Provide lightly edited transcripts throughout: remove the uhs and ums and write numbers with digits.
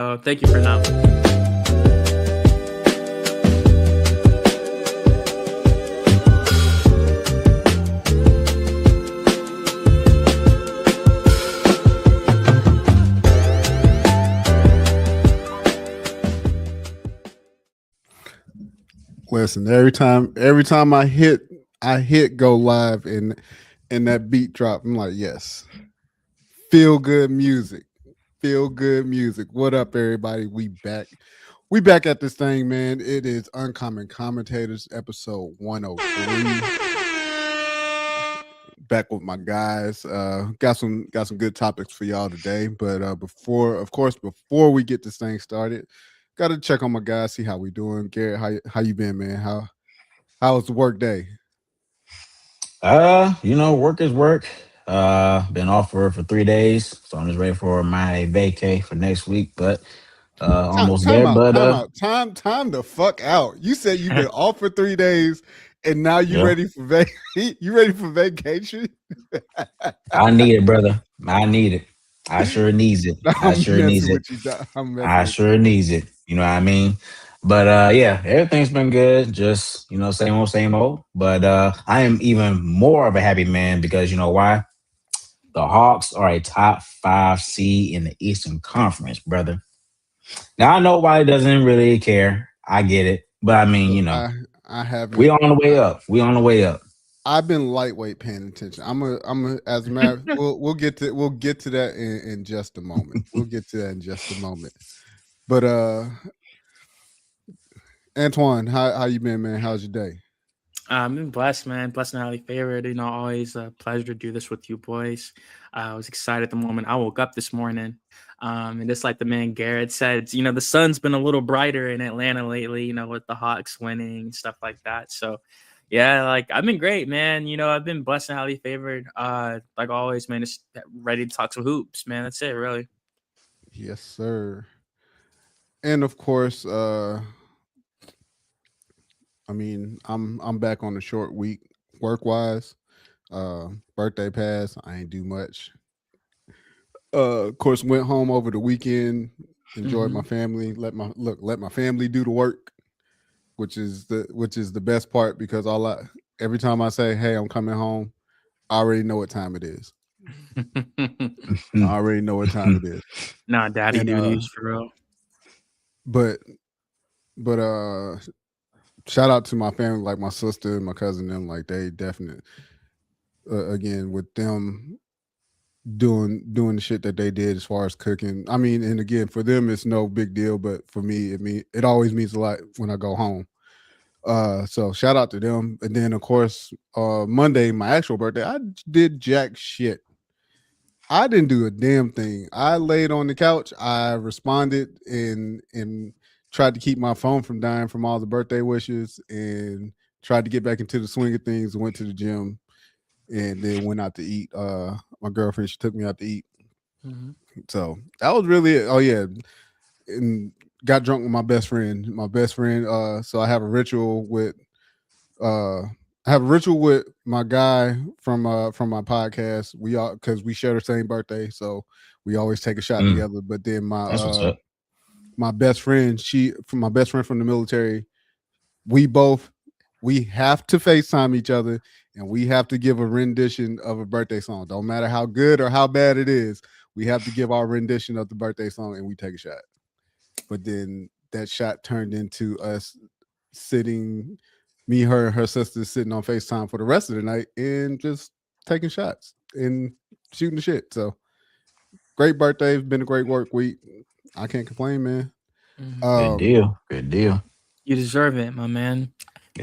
Thank you for now. Listen, every time I hit go live and that beat drop, I'm like, yes, feel good music, feel good music. What up, everybody? We back at this thing, man. It is Uncommon Commentators, episode 103. Back with my guys. Got some good topics for y'all today. But before we get this thing started, gotta check on my guys, see how we doing. Garrett, how you been, man? How was the work day? Work is work. Been off for 3 days, so I'm just ready for my vacay for next week. But Time, almost time there. out, But time out, time the fuck out. You said you've been off for 3 days, and now you yeah, ready for you ready for vacation? I need it, brother. I need it. I sure needs it. I I'm sure needs messing it. with you. Doc. I'm messing I with you. sure needs it. You know what I mean? But yeah, everything's been good. Just same old, same old. But I am even more of a happy man because you know why? The Hawks are a top five seed in the Eastern Conference, brother. Now I know why he doesn't really care. I get it, but I mean, Look, I we haven't. on the way up. We on the way up. I've been lightweight paying attention. I'm a as a matter. We'll get to that in just a moment. We'll get to that in just a moment. But Antoine, how you been, man? How's your day? I've been blessed, man. Blessed and highly favored. Always a pleasure to do this with you boys. I was excited the moment I woke up this morning. And just like the man Garrett said, the sun's been a little brighter in Atlanta lately, with the Hawks winning and stuff like that. So, yeah, like I've been great, man. I've been blessed and highly favored. Like always, man, just ready to talk some hoops, man. That's it, really. Yes, sir. And of course, I mean, I'm back on a short week work wise. Birthday pass, I ain't do much. Of course, went home over the weekend, enjoyed my Hmm. family, let my family do the work, which is the best part because every time I say, "Hey, I'm coming home," I already know what time it is. I already know what time it is. Nah, daddy And duties for real. but but shout out to my family, like my sister and my cousin, them like they definitely again with them doing the shit that they did as far as cooking. I mean, and again, for them it's no big deal, but for me, it always means a lot when I go home. So shout out to them. And then of course, Monday, my actual birthday, I did jack shit. I didn't do a damn thing. I laid on the couch. I responded and tried to keep my phone from dying from all the birthday wishes and tried to get back into the swing of things. Went to the gym and then went out to eat. My girlfriend, she took me out to eat. Hmm. So that was really it. Oh yeah, and got drunk with my best friend. My best friend. So I have a ritual with. Uh, I have a ritual with my guy from my podcast. We all because we share the same birthday, so we always take a shot Mm, together. But then that's what's up. my best friend, from my best friend from the military, we both we have to FaceTime each other and we have to give a rendition of a birthday song. Don't matter how good or how bad it is, we have to give our rendition of the birthday song and we take a shot. But then that shot turned into us sitting, me, her, and her sister sitting on FaceTime for the rest of the night and just taking shots and shooting the shit. So great birthday. It's been a great work week. I can't complain, man. Hmm. Good Um, deal. Good deal. You deserve it, my man.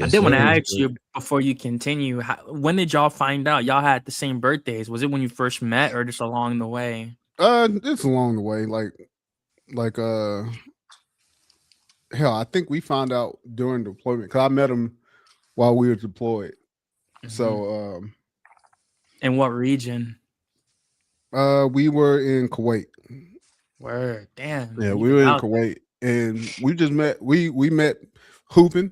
I Yes, did want to sir. ask you before you continue. When did y'all find out y'all had the same birthdays? Was it when you first met, or just along the way? it's along the way, like hell, I think we found out during deployment because I met him while we were deployed. Hmm. So In what region? we were in Kuwait. Word, damn, Yeah, you've we been were in out. Kuwait, and we just met. We met hooping,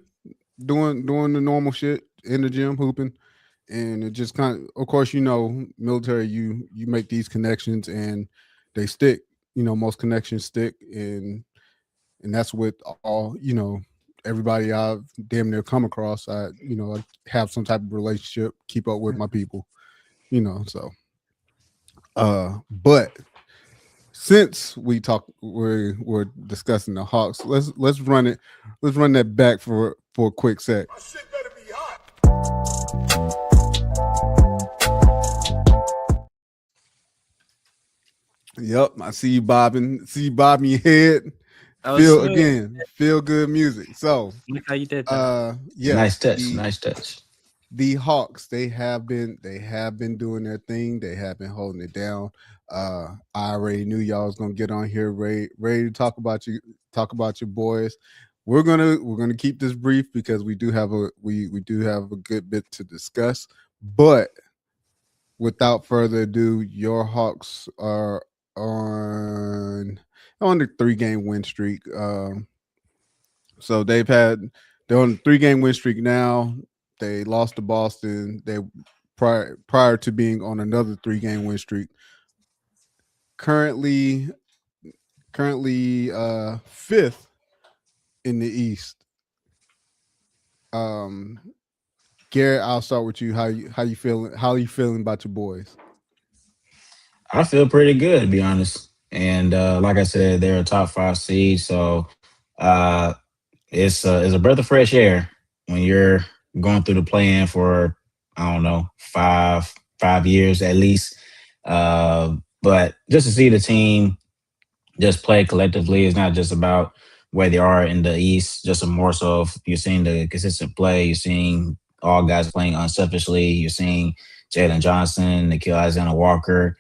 doing the normal shit in the gym, hooping, and it just kind of course, military. You make these connections, and they stick. most connections stick, and that's with all everybody I've damn near come across. I have some type of relationship, keep up with my people, so but since we're discussing the Hawks, let's run that back for a quick sec. My shit better be hot. Yep, I see you bobbing your head. Feel good music. So Look how you did that. yeah, Nice touch. The Hawks, they have been doing their thing. They have been holding it down. I already knew y'all was gonna get on here ready to talk about your boys. We're gonna keep this brief because we do have a good bit to discuss. But without further ado, your Hawks are on the 3-game win streak. So they're on a 3-game win streak now. They lost to Boston. They prior to being on another 3-game win streak. Currently 5th in the East. Garrett, I'll start with you. How you feeling? How are you feeling about your boys? I feel pretty good, to be honest. And like I said, they're a top 5 seed, so uh, it's a breath of fresh air when you're going through the play-in for I don't know 5 years at least. But just to see the team just play collectively, it's not just about where they are in the East. Just a more so of you're seeing the consistent play. You're seeing all guys playing unselfishly. You're seeing Jalen Johnson, Nikhil Alexander Walker,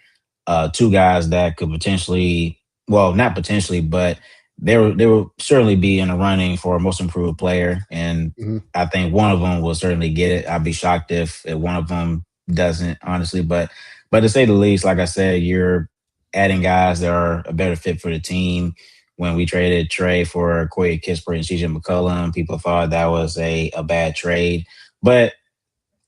2 guys that could potentially, well, not potentially, but they will certainly be in the running for most improved player, and I think one of them will certainly get it. I'd be shocked if one of them doesn't, honestly. But to say the least, like I said, you're adding guys that are a better fit for the team. When we traded Trey for Corey Kispert and CJ McCollum, people thought that was a bad trade, but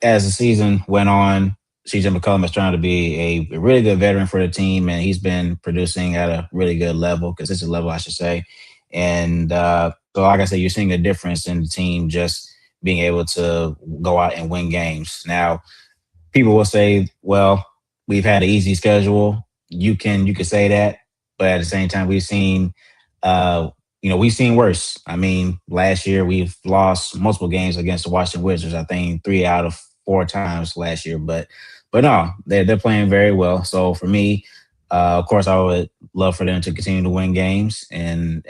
as the season went on, CJ McCollum is trying to be a really good veteran for the team, and he's been producing at a really good level, consistent level, I should say. And so, like I said, you're seeing a difference in the team just being able to go out and win games. Now, people will say, well, we've had an easy schedule. You can say that, but at the same time, we've seen worse. I mean, last year we've lost multiple games against the Washington Wizards. I think 3 out of 4 times last year, but no, they're playing very well. So for me, of course, I would love for them to continue to win games and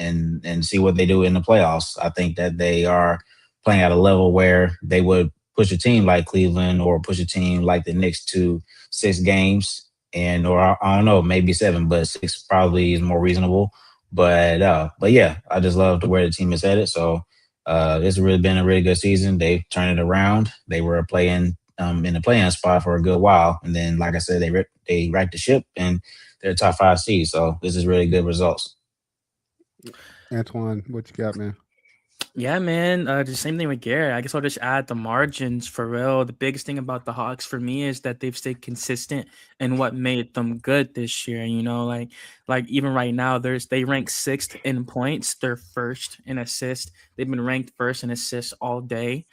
see what they do in the playoffs. I think that they are playing at a level where they would push a team like Cleveland or push a team like the Knicks to 6 games, or I don't know, maybe 7, but 6 probably is more reasonable. But yeah, I just love where the team is headed. So it's really been a really good season. They've turned it around. They were playing in the play-in spot for a good while, and then, like I said, they racked the ship and they're top 5 seed. So this is really good results. Antoine, what you got, man? Yeah, man. The same thing with Garrett. I guess I'll just add the margins for real. The biggest thing about the Hawks for me is that they've stayed consistent in what made them good this year. Like even right now, they rank 6th in points. They're 1st in assists. They've been ranked 1st in assists all day.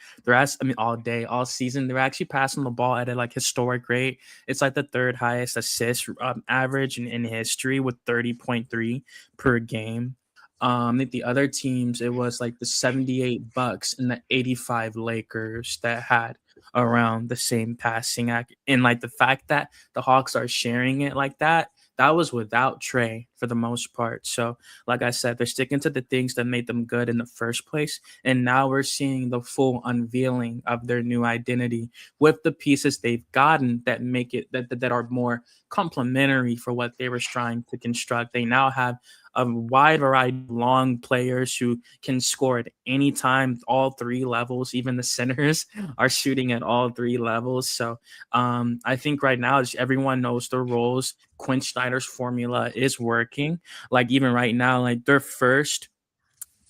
All day, all season. They're actually passing the ball at a like historic rate. It's like the 3rd highest assist average in history with 30.3 per game. I think the other teams, it was like the 78 Bucks and the 85 Lakers that had around the same passing act. And like the fact that the Hawks are sharing it like that was without Trey for the most part. So, like I said, they're sticking to the things that made them good in the first place. And now we're seeing the full unveiling of their new identity with the pieces they've gotten that make it that are more complementary for what they were trying to construct. They now have a wide variety of long players who can score at any time, all 3 levels. Even the centers are shooting at all 3 levels. So I think right now everyone knows their roles. Quinn Snyder's formula is working. Like even right now, like they're first.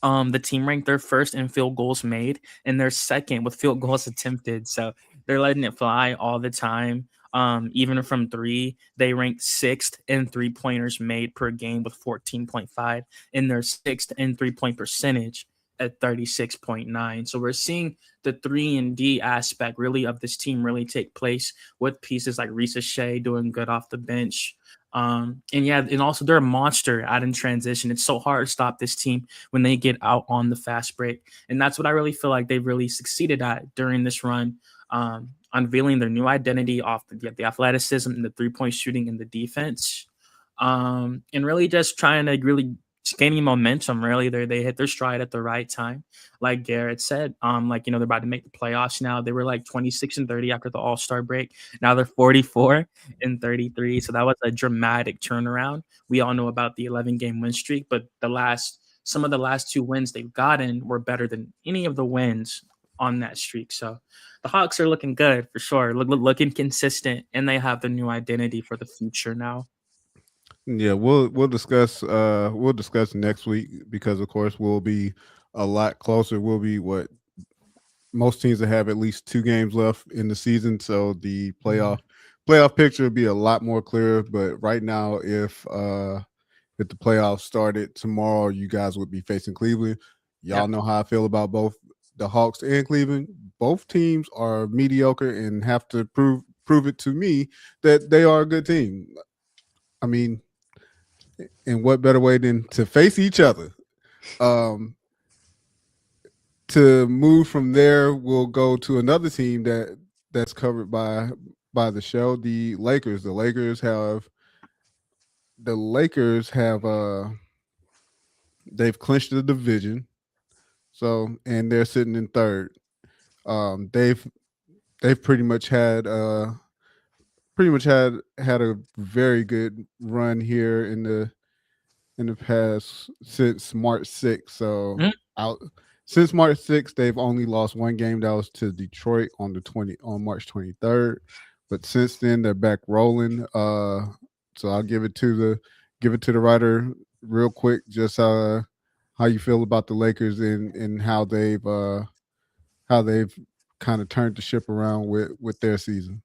The team ranked their 1st in field goals made, and they're 2nd with field goals attempted. So they're letting it fly all the time. Even from three, they ranked sixth in 3-pointers made per game with 14.5, and they're sixth in 3-point percentage at 36.9. So we're seeing the 3-and-D aspect really of this team really take place with pieces like Risa Shea doing good off the bench. And also they're a monster out in transition. It's so hard to stop this team when they get out on the fast break. And that's what I really feel like they've really succeeded at during this run. Unveiling their new identity off the athleticism and the 3-point shooting and the defense. And really just trying to really gaining momentum. Really, they hit their stride at the right time. Like Garrett said, they're about to make the playoffs now. They were like 26-30 after the All-Star break. Now they're 44-33. So that was a dramatic turnaround. We all know about the 11-game win streak, but some of the last 2 wins they've gotten were better than any of the wins on that streak. So the Hawks are looking good for sure, looking consistent, and they have the new identity for the future now. Yeah, we'll discuss next week because of course we'll be a lot closer. We'll be what most teams that have at least 2 games left in the season, so the playoff picture will be a lot more clear. But right now, if the playoffs started tomorrow, you guys would be facing Cleveland. Y'all know how I feel about both the Hawks and Cleveland. Both teams are mediocre and have to prove it to me that they are a good team. I mean, and what better way than to face each other? To move from there, we'll go to another team that's covered by the show, the Lakers. The Lakers have they've clinched the division. So, and they're sitting in third. They've pretty much had a very good run here in the past since March 6th. So since March 6th, they've only lost 1 game. That was to Detroit on March 23rd. But since then, they're back rolling. So I'll give it to the writer real quick. Just how you feel about the Lakers and how they've kind of turned the ship around with their season.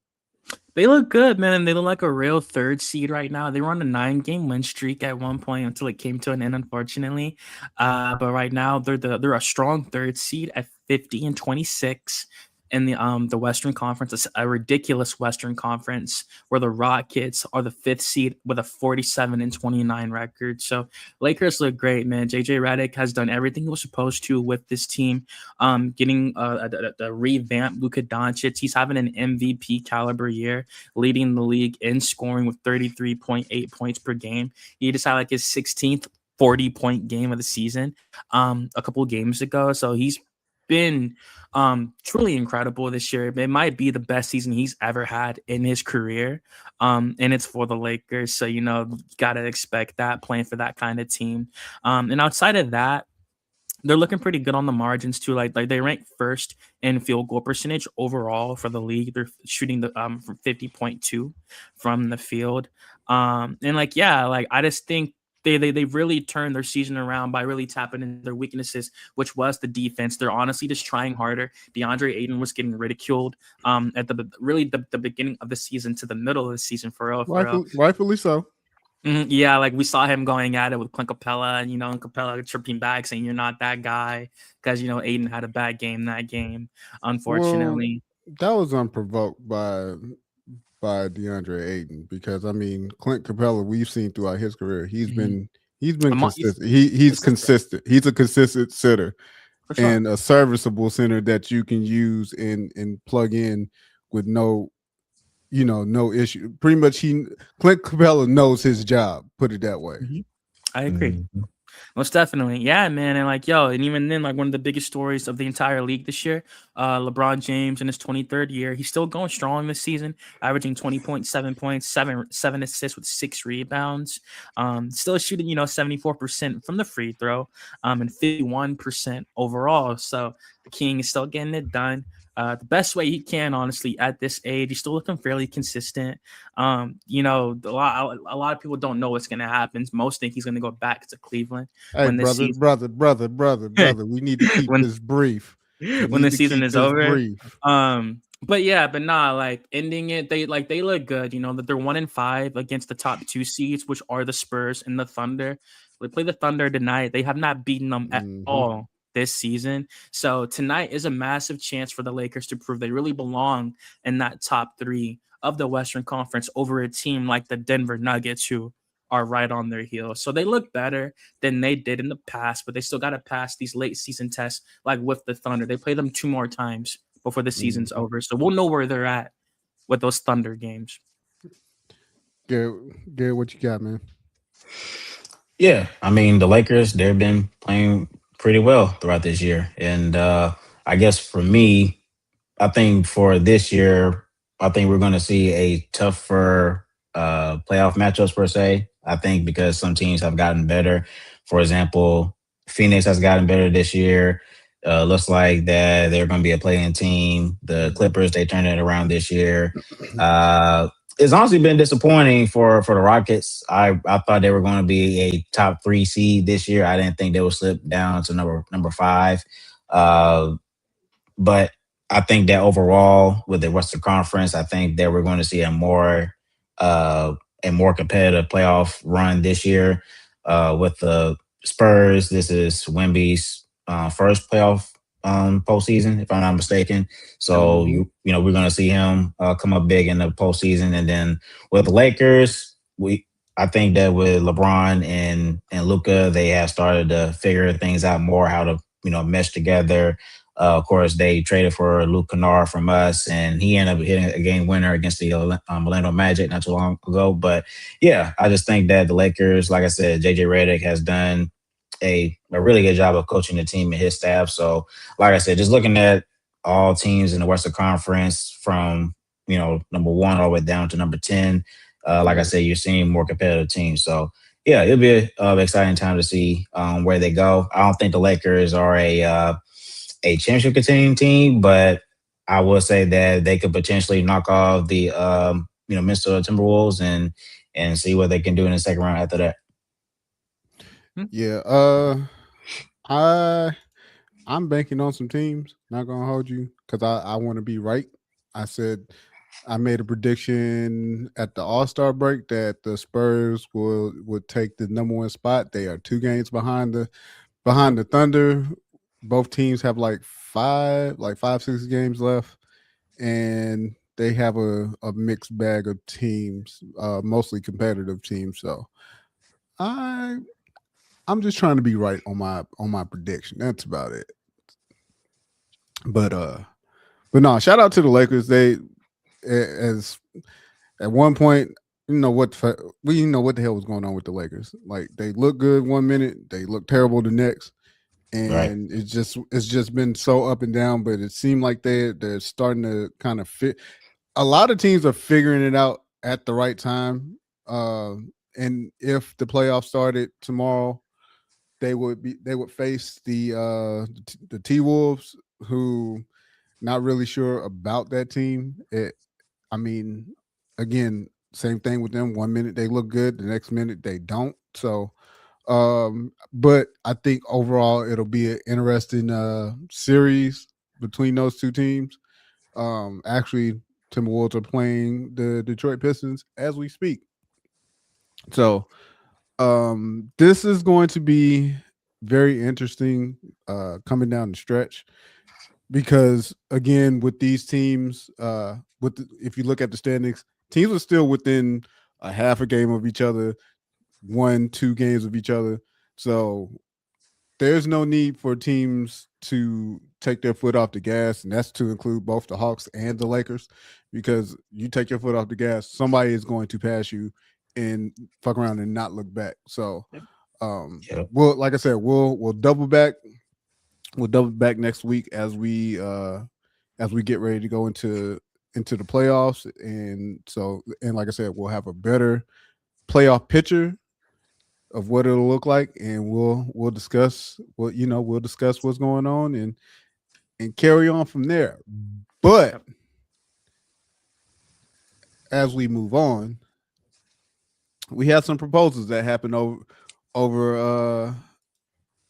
They look good, man, and they look like a real 3rd seed right now. They were on a 9-game win streak at one point until it came to an end, unfortunately. But right now, they're a strong 3rd seed at 50-26 in the Western Conference. It's a ridiculous Western Conference where the Rockets are the 5th seed with a 47-29 record. So Lakers look great, man. JJ Redick has done everything he was supposed to with this team. Getting a revamped Luka Doncic. He's having an MVP caliber year, leading the league in scoring with 33.8 points per game. He just had like his 16th 40-point game of the season a couple games ago. So he's been truly incredible this year. It might be the best season he's ever had in his career. And it's for the Lakers. So, you got to expect that, playing for that kind of team. And outside of that, they're looking pretty good on the margins too. Like they rank 1st in field goal percentage overall for the league. They're shooting from 50.2 from the field. I just think they've really turned their season around by really tapping into their weaknesses, which was the defense. They're honestly just trying harder. DeAndre Ayton was getting ridiculed at the beginning of the season to the middle of the season for real. Rightfully so. Yeah, like we saw him going at it with Clint Capella, and Capella tripping back saying you're not that guy because Ayton had a bad game that game, unfortunately. Well, that was unprovoked by DeAndre Ayton because Clint Capella we've seen throughout his career he's been consistent. He's consistent. He's a consistent sitter and a serviceable center that you can use and plug in with no issue. Pretty much Clint Capella knows his job, put it that way. I agree. Most definitely. Yeah, man. And even then, one of the biggest stories of the entire league this year, LeBron James in his 23rd year, he's still going strong this season, averaging 20.7 points, seven assists with 6 rebounds. Still shooting, 74% from the free throw, and 51% overall. So the King is still getting it done. The best way he can, honestly, at this age. He's still looking fairly consistent. A lot of people don't know what's going to happen. Most think he's going to go back to Cleveland. Hey, brother, we need to keep this brief. When the season is over. But yeah, but nah, like ending it, they look good. You know that they're 1-5 against the top two seeds, which are the Spurs and the Thunder. They play the Thunder tonight. They have not beaten them at all this season. So tonight is a massive chance for the Lakers to prove they really belong in that top three of the Western Conference over a team like the Denver Nuggets, who are right on their heels. So they look better than they did in the past, but they still got to pass these late season tests, like with the Thunder. They play them 2 more times before the season's over. So we'll know where they're at with those Thunder games. Garrett, what you got, man? Yeah, I mean the Lakers, they've been playing pretty well throughout this year, and I guess for me, I think for this year, I think we're going to see a tougher playoff matchups per se. I think because some teams have gotten better. For example, Phoenix has gotten better this year. Looks like that they're going to be a playing team. The Clippers, they turned it around this year. Uh, it's honestly been disappointing for the Rockets. I thought they were going to be a top 3 seed this year. I didn't think they would slip down to number 5. But I think that overall, with the Western Conference, I think that we're going to see a more competitive playoff run this year. With the Spurs, this is Wemby's first playoff postseason, if I'm not mistaken. So we're going to see him come up big in the postseason, and then with the Lakers, I think that with LeBron and Luca, they have started to figure things out more, how to mesh together. Of course, they traded for Luke Kennard from us, and he ended up hitting a game winner against the Orlando Magic not too long ago. But yeah, I just think that the Lakers, like I said, JJ Redick has done a really good job of coaching the team and his staff. So, like I said, just looking at all teams in the Western Conference from number 1 all the way down to number 10. Like I said, you're seeing more competitive teams. So yeah, it'll be an exciting time to see where they go. I don't think the Lakers are a championship contending team, but I will say that they could potentially knock off the Minnesota Timberwolves and see what they can do in the second round after that. Yeah, I'm banking on some teams. Not gonna hold you because I want to be right. I made a prediction at the All-Star break that the Spurs would take the number 1 spot. They are 2 games behind the Thunder. Both teams have like 5-6 games left, and they have a mixed bag of teams, mostly competitive teams. So I'm just trying to be right on my prediction. That's about it. But no, shout out to the Lakers. They as at one point, we know what the hell was going on with the Lakers. Like they look good one minute, they look terrible the next. And Right. it's just been so up and down, but it seemed like they're starting to kind of fit. A lot of teams are figuring it out at the right time. And if the playoffs started tomorrow, they would face the T-Wolves, who not really sure about that team. I mean, again, same thing with them. One minute they look good, the next minute they don't. So but I think overall it'll be an interesting series between those two teams. Actually, Timberwolves are playing the Detroit Pistons as we speak. So this is going to be very interesting coming down the stretch because again with these teams if you look at the standings, teams are still within a half a game of each other, 1-2 games of each other. So there's no need for teams to take their foot off the gas, and that's to include both the Hawks and the Lakers, because you take your foot off the gas, somebody is going to pass you and fuck around and not look back. So we'll, like I said, we'll double back. We'll double back next week as we get ready to go into the playoffs. And like I said, we'll have a better playoff picture of what it'll look like, and we'll discuss we'll discuss what's going on and carry on from there. But as we move on, we had some proposals that happened over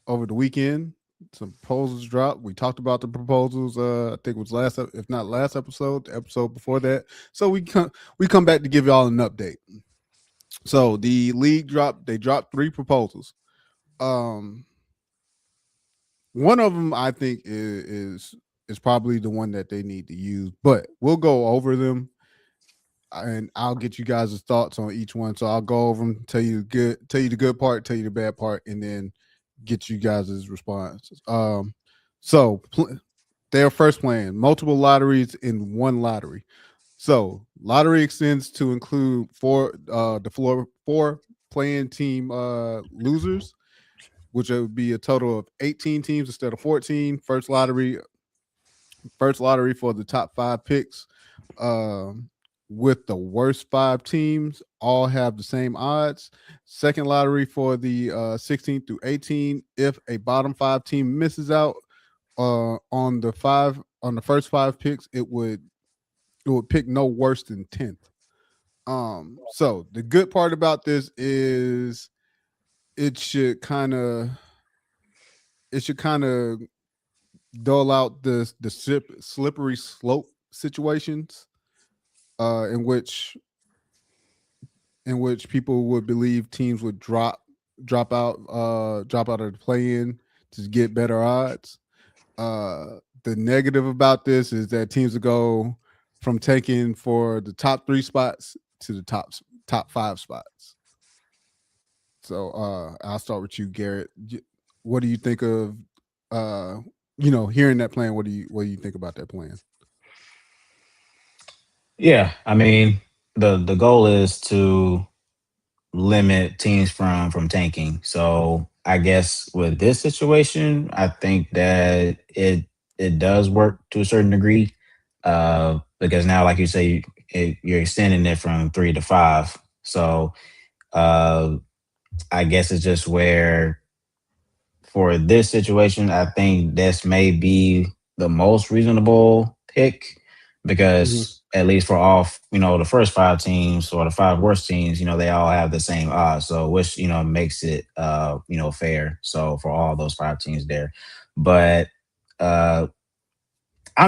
the weekend. some proposals dropped. We talked about the proposals. I think it was if not last episode, the episode before that. So we come back to give y'all an update. So the league dropped 3 proposals. One of them I think is probably the one that they need to use, but we'll go over them and I'll get you guys' thoughts on each one. So I'll go over them, tell you the good part, tell you the bad part, and then get you guys' responses. Their first plan: multiple lotteries in one lottery. So lottery extends to include four playing team losers, which would be a total of 18 teams instead of 14. First lottery for the top 5 picks. With the worst 5 teams all have the same odds. Second lottery for the 16 through 18. If a bottom 5 team misses out on the first 5 picks, it would pick no worse than 10th. So the good part about this is it should kind of dull out the slippery slope situations in which people would believe teams would drop out of the play-in to get better odds. The negative about this is that teams will go from taking for the top 3 spots to the top 5 spots. So I'll start with you, Garrett. What do you think of hearing that plan? What do you think about that plan? Yeah, I mean, the goal is to limit teams from tanking. So I guess with this situation, I think that it does work to a certain degree, because now, like you say, you're extending it from 3 to 5. So uh, I guess it's just where for this situation, I think this may be the most reasonable pick because at least for all, the first 5 teams or the 5 worst teams, they all have the same odds. So which, makes it, fair. So for all those 5 teams there, but I'm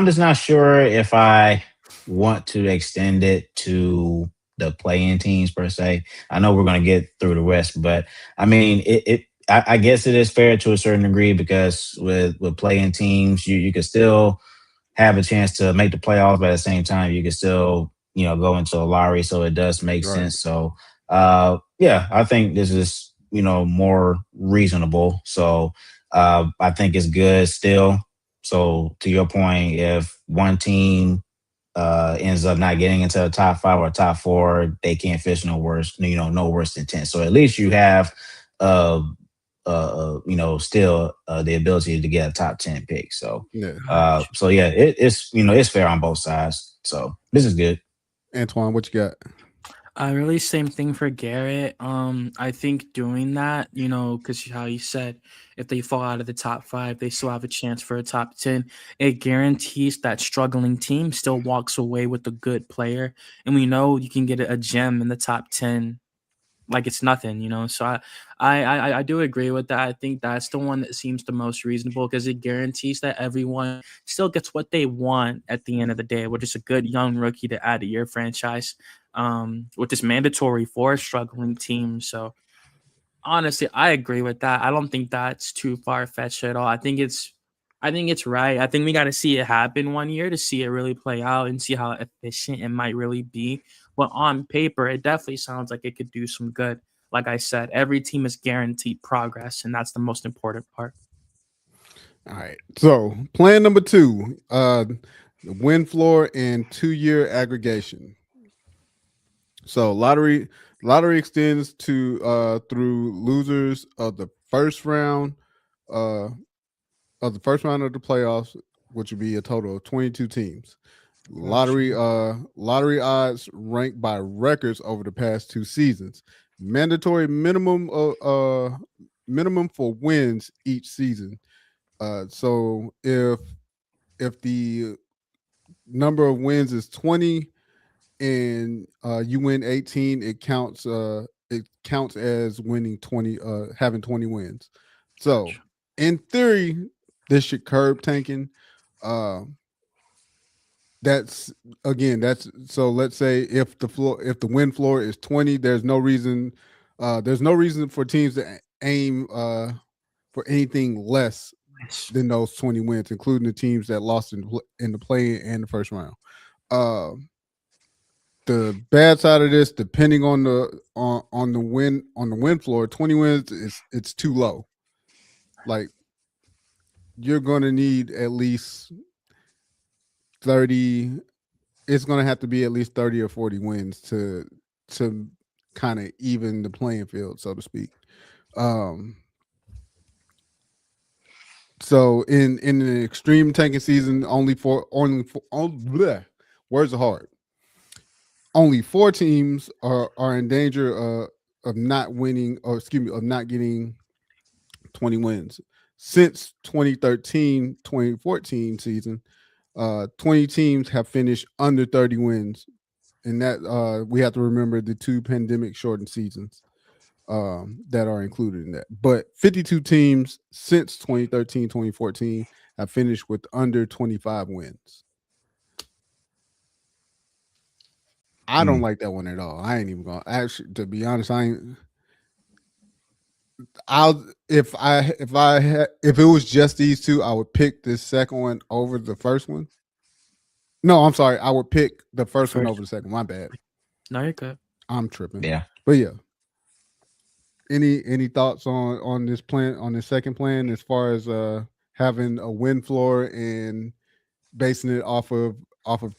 just not sure if I want to extend it to the play-in teams per se. I know we're going to get through the rest, but I mean, I guess it is fair to a certain degree because with play-in teams, you could still have a chance to make the playoffs, but at the same time, you can still go into a lottery. So it does make sense. So yeah, I think this is more reasonable. So I think it's good still. So to your point, if one team ends up not getting into the top 5 or top 4, they can't finish no worse, no worse than 10. So at least you have, still the ability to get a top 10 pick. So, yeah. So yeah, it's it's fair on both sides. So this is good. Antoine, what you got? Really same thing for Garrett. I think doing that, because how you said if they fall out of the top 5, they still have a chance for a top 10. It guarantees that struggling team still walks away with a good player, and we know you can get a gem in the top 10 like it's nothing. So I do agree with that. I think that's the one that seems the most reasonable because it guarantees that everyone still gets what they want at the end of the day, which is a good young rookie to add to your franchise, which is mandatory for a struggling team. So honestly, I agree with that. I don't think that's too far fetched at all. I think it's right. I think we got to see it happen one year to see it really play out and see how efficient it might really be. But on paper, it definitely sounds like it could do some good. Like I said, every team is guaranteed progress, and that's the most important part. All right. So plan number 2, the win floor and 2-year aggregation. So lottery extends to through losers of the first round of the playoffs, which would be a total of 22 teams. Lottery odds ranked by records over the past 2 seasons. Mandatory minimum for wins each season. So if the number of wins is 20 and you win 18, it counts as winning 20, having 20 wins. So in theory, this should curb tanking. That's that's so. Let's say if the win floor is 20, there's no reason for teams to aim for anything less than those 20 wins, including the teams that lost in the play and the first round. The bad side of this, depending on the win floor, 20 wins it's too low. Like you're going to need at least 30. It's going to have to be at least 30 or 40 wins to kind of even the playing field, so to speak. So in an extreme tanking season, words are hard. Only 4 teams are in danger of not winning, or of not getting 20 wins. Since 2013-2014 season, 20 teams have finished under 30 wins. And that we have to remember the 2 pandemic shortened seasons that are included in that. But 52 teams since 2013-2014 have finished with under 25 wins. I don't like that one at all. I ain't even gonna actually, to be honest. If it was just these 2, I would pick this second one over the first one. No, I'm sorry. I would pick the first one over the second. My bad. No, you're good. I'm tripping. Yeah. But yeah. Any thoughts on this plan, on the second plan, as far as having a win floor and basing it off of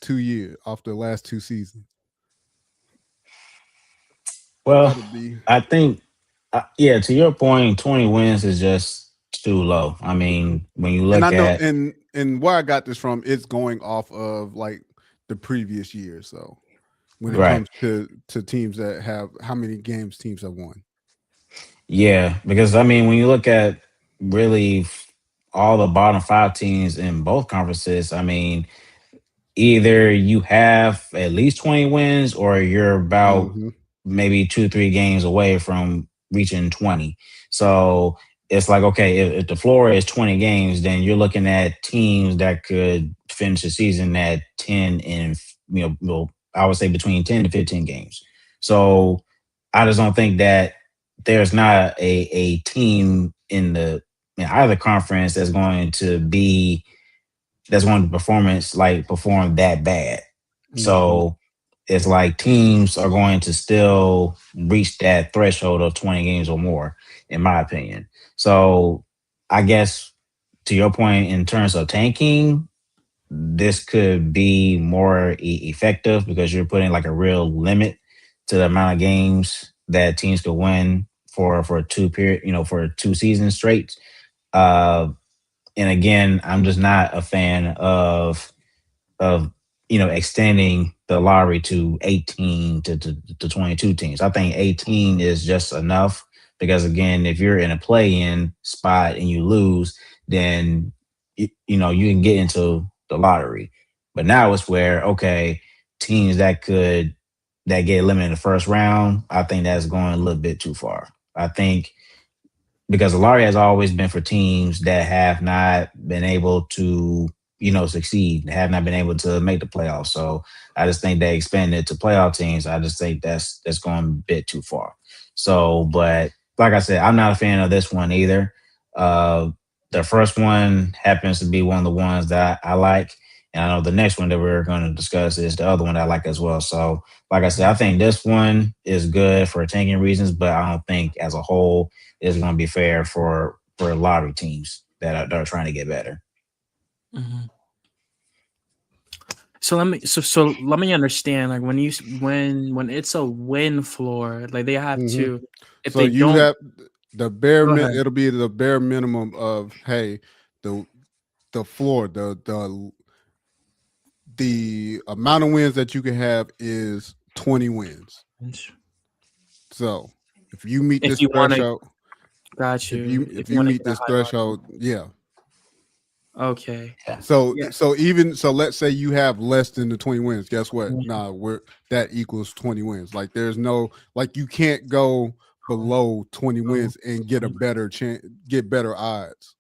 2 years, off the last 2 seasons? Well, I think, to your point, 20 wins is just too low. I mean, when you look at, and where I got this from, it's going off of like the previous year. So when it comes to teams that have, how many games teams have won. Yeah, because I mean, when you look at really all the bottom 5 teams in both conferences, I mean, either you have at least 20 wins or you're about maybe 2-3 games away from reaching 20. So it's like, okay, if the floor is 20 games, then you're looking at teams that could finish the season at 10 and, I would say between 10 to 15 games. So I just don't think that there's not a team in either conference that's going to perform that bad. So it's like teams are going to still reach that threshold of 20 games or more, in my opinion. So I guess to your point, in terms of tanking, this could be more effective because you're putting like a real limit to the amount of games that teams could win for 2 seasons straight. And again, I'm just not a fan of extending the lottery to 18 to 22 teams. I think 18 is just enough because, again, if you're in a play-in spot and you lose, then you can get into the lottery. But now it's where, okay, teams that get eliminated in the first round, I think that's going a little bit too far. I think because the lottery has always been for teams that have not been able to succeed, have not been able to make the playoffs. So I just think they expanded it to playoff teams. I just think that's going a bit too far. So, but like I said, I'm not a fan of this one either. The first one happens to be one of the ones that I like. And I know the next one that we're going to discuss is the other one that I like as well. So, like I said, I think this one is good for tanking reasons, but I don't think as a whole it's going to be fair for lottery teams that are trying to get better. Mm-hmm. So let me understand. Like when it's a win floor, like they have to. If so they you don't, have the bare it'll be the bare minimum of, hey, the floor, the amount of wins that you can have is 20 wins. So if you meet this threshold, got you. If you meet this threshold, yeah. Okay. So let's say you have less than the 20 wins. Guess what? Nah, that equals 20 wins. Like there's no, like you can't go below 20 wins and get a better chance, get better odds.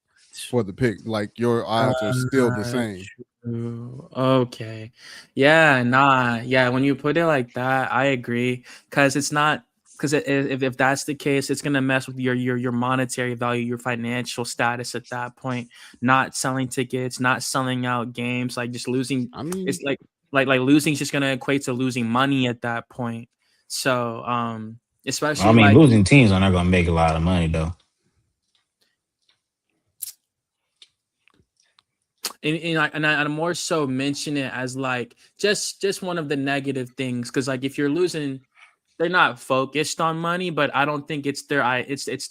for the pick. Like your odds are still the same. True. Okay. Yeah, nah. Yeah, when you put it like that, I agree. Because it's not because if that's the case, it's gonna mess with your monetary value, your financial status at that point. Not selling tickets, not selling out games, like just losing. I mean, It's like losing is just gonna equate to losing money at that point. So I especially mean, like losing teams are not going to make a lot of money though. and I more so mention it as like just one of the negative things because like if you're losing, they're not focused on money, but I don't think it's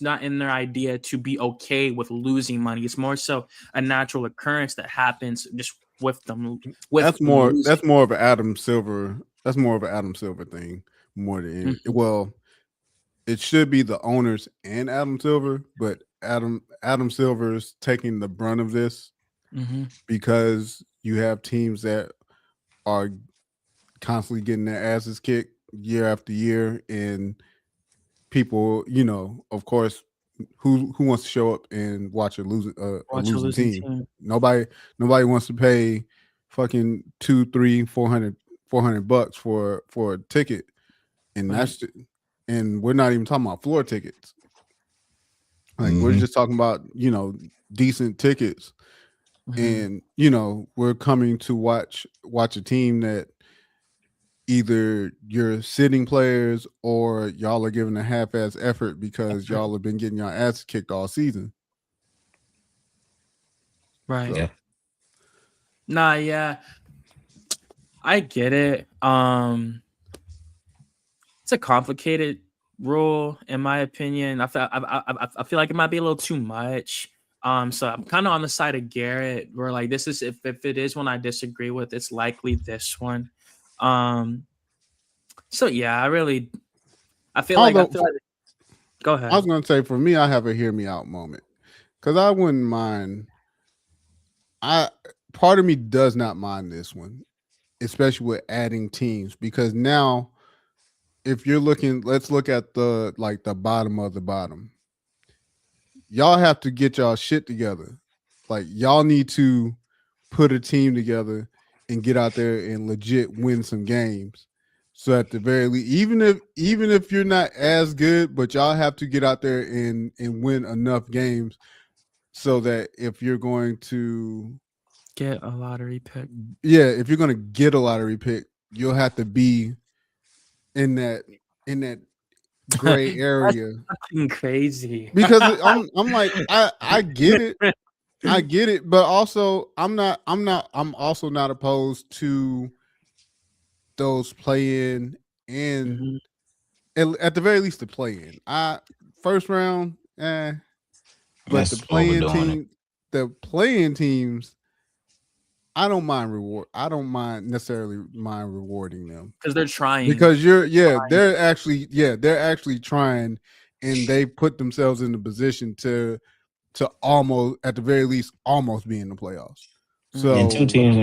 not in their idea to be okay with losing money. It's more so a natural occurrence that happens just with them losing. that's more of an Adam Silver. That's more of an Adam Silver thing more than Mhm. well. It should be the owners and Adam Silver, but Adam Silver's taking the brunt of this Mhm. because you have teams that are constantly getting their asses kicked year after year, and people, of course, who wants to show up and watch a Watch a losing losing team? team. Nobody wants to pay fucking 2, 3, 400 bucks for a ticket, and Right. and we're not even talking about floor tickets. Like we're Mhm. just talking about decent tickets, Mhm. and we're coming to watch a team that either you're sitting players or y'all are giving a half-ass effort because y'all have been getting your ass kicked all season. Right. Yeah. So Nah, yeah. I get it. It's a complicated rule, in my opinion. I feel like it might be a little too much. So I'm kind of on the side of Garrett, where like this is if it is one I disagree with, it's likely this one. Um, so yeah, although I feel like go I was ahead. gonna say for me, I have a hear me out moment because I wouldn't mind. I Part of me does not mind this one, especially with adding teams because now if you're looking, let's look at the bottom of the bottom. Y'all have to get y'all shit together. Like y'all need to put a team together and get out there and legit win some games. So at the very least, even if you're not as good, but y'all have to get out there and win enough games so that if you're going to Get a lottery pick. if you're going to get a lottery pick, you'll have to be in that gray That's area fucking crazy. because I'm like I get it. I get it, but also I'm also not opposed to those play in and Mhm. at the very least the play in. I first round, but That's overdoing it. the playing teams, I don't mind reward. I don't mind necessarily mind rewarding them Because they're trying. because they're actually trying, and they put themselves in the position to almost at the very least almost be in the playoffs. And Mhm. So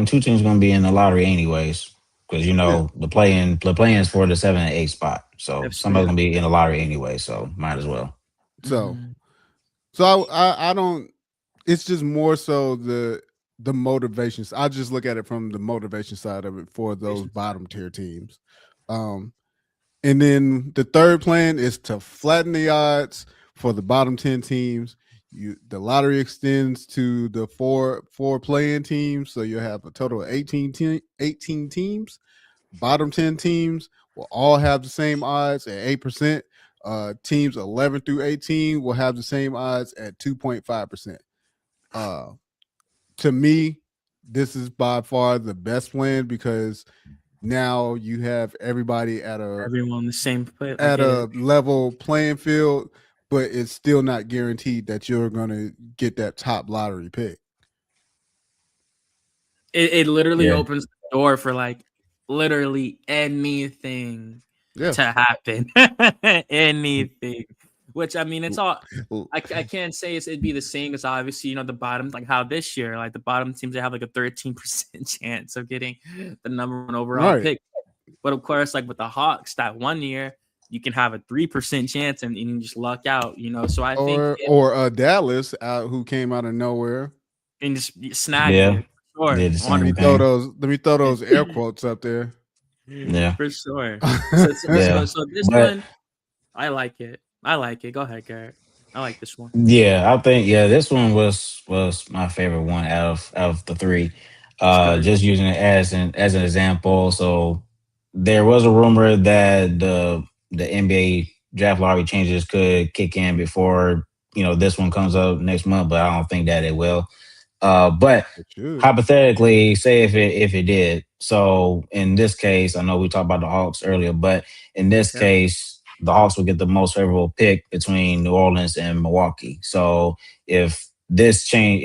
two teams going to be in the lottery anyways, because yeah, the play ins for the 7 and 8 spot. So somebody's yeah. going to be in the lottery anyway. So might as well. So Mhm. so I don't. It's just more so the motivations. I just look at it from the motivation side of it for those bottom tier teams. Um, and then the third plan is to flatten the odds for the bottom 10 teams. The lottery extends to the four playing teams, so you'll have a total of 18 teams. Bottom 10 teams will all have the same odds at 8%. Teams 11 through 18 will have the same odds at 2.5%. To me, this is by far the best plan because now you have everybody Everyone the same play. I at get a it. level playing field, but it's still not guaranteed that you're gonna get that top lottery pick. It literally Yeah. opens the door for like literally anything Yeah. to happen. Anything. Which I mean, it's all I can't say it'd be the same as obviously, the bottom, like how this year, like the bottom teams they have like a 13% chance of getting the number one overall Right. pick. But of course, like with the Hawks, that one year, you can have a 3% chance and you just luck out, So I think or Dallas who came out of nowhere. and just snag Yeah. it. Sure. Did the Let me same throw thing. those air quotes up there. Yeah. For sure. So, so, Yeah. so, so this But one, I like it. I like it. Go ahead, Garrett. I like this one. yeah, I think this one was my favorite one out of the three. It's good. Just using it as an example. So there was a rumor that the NBA draft lottery changes could kick in before this one comes up next month, but I don't think that it will. But It should. hypothetically, say if it did. So in this case, I know we talked about the Hawks earlier, but in this Yep. case, the Hawks would get the most favorable pick between New Orleans and Milwaukee. So if this change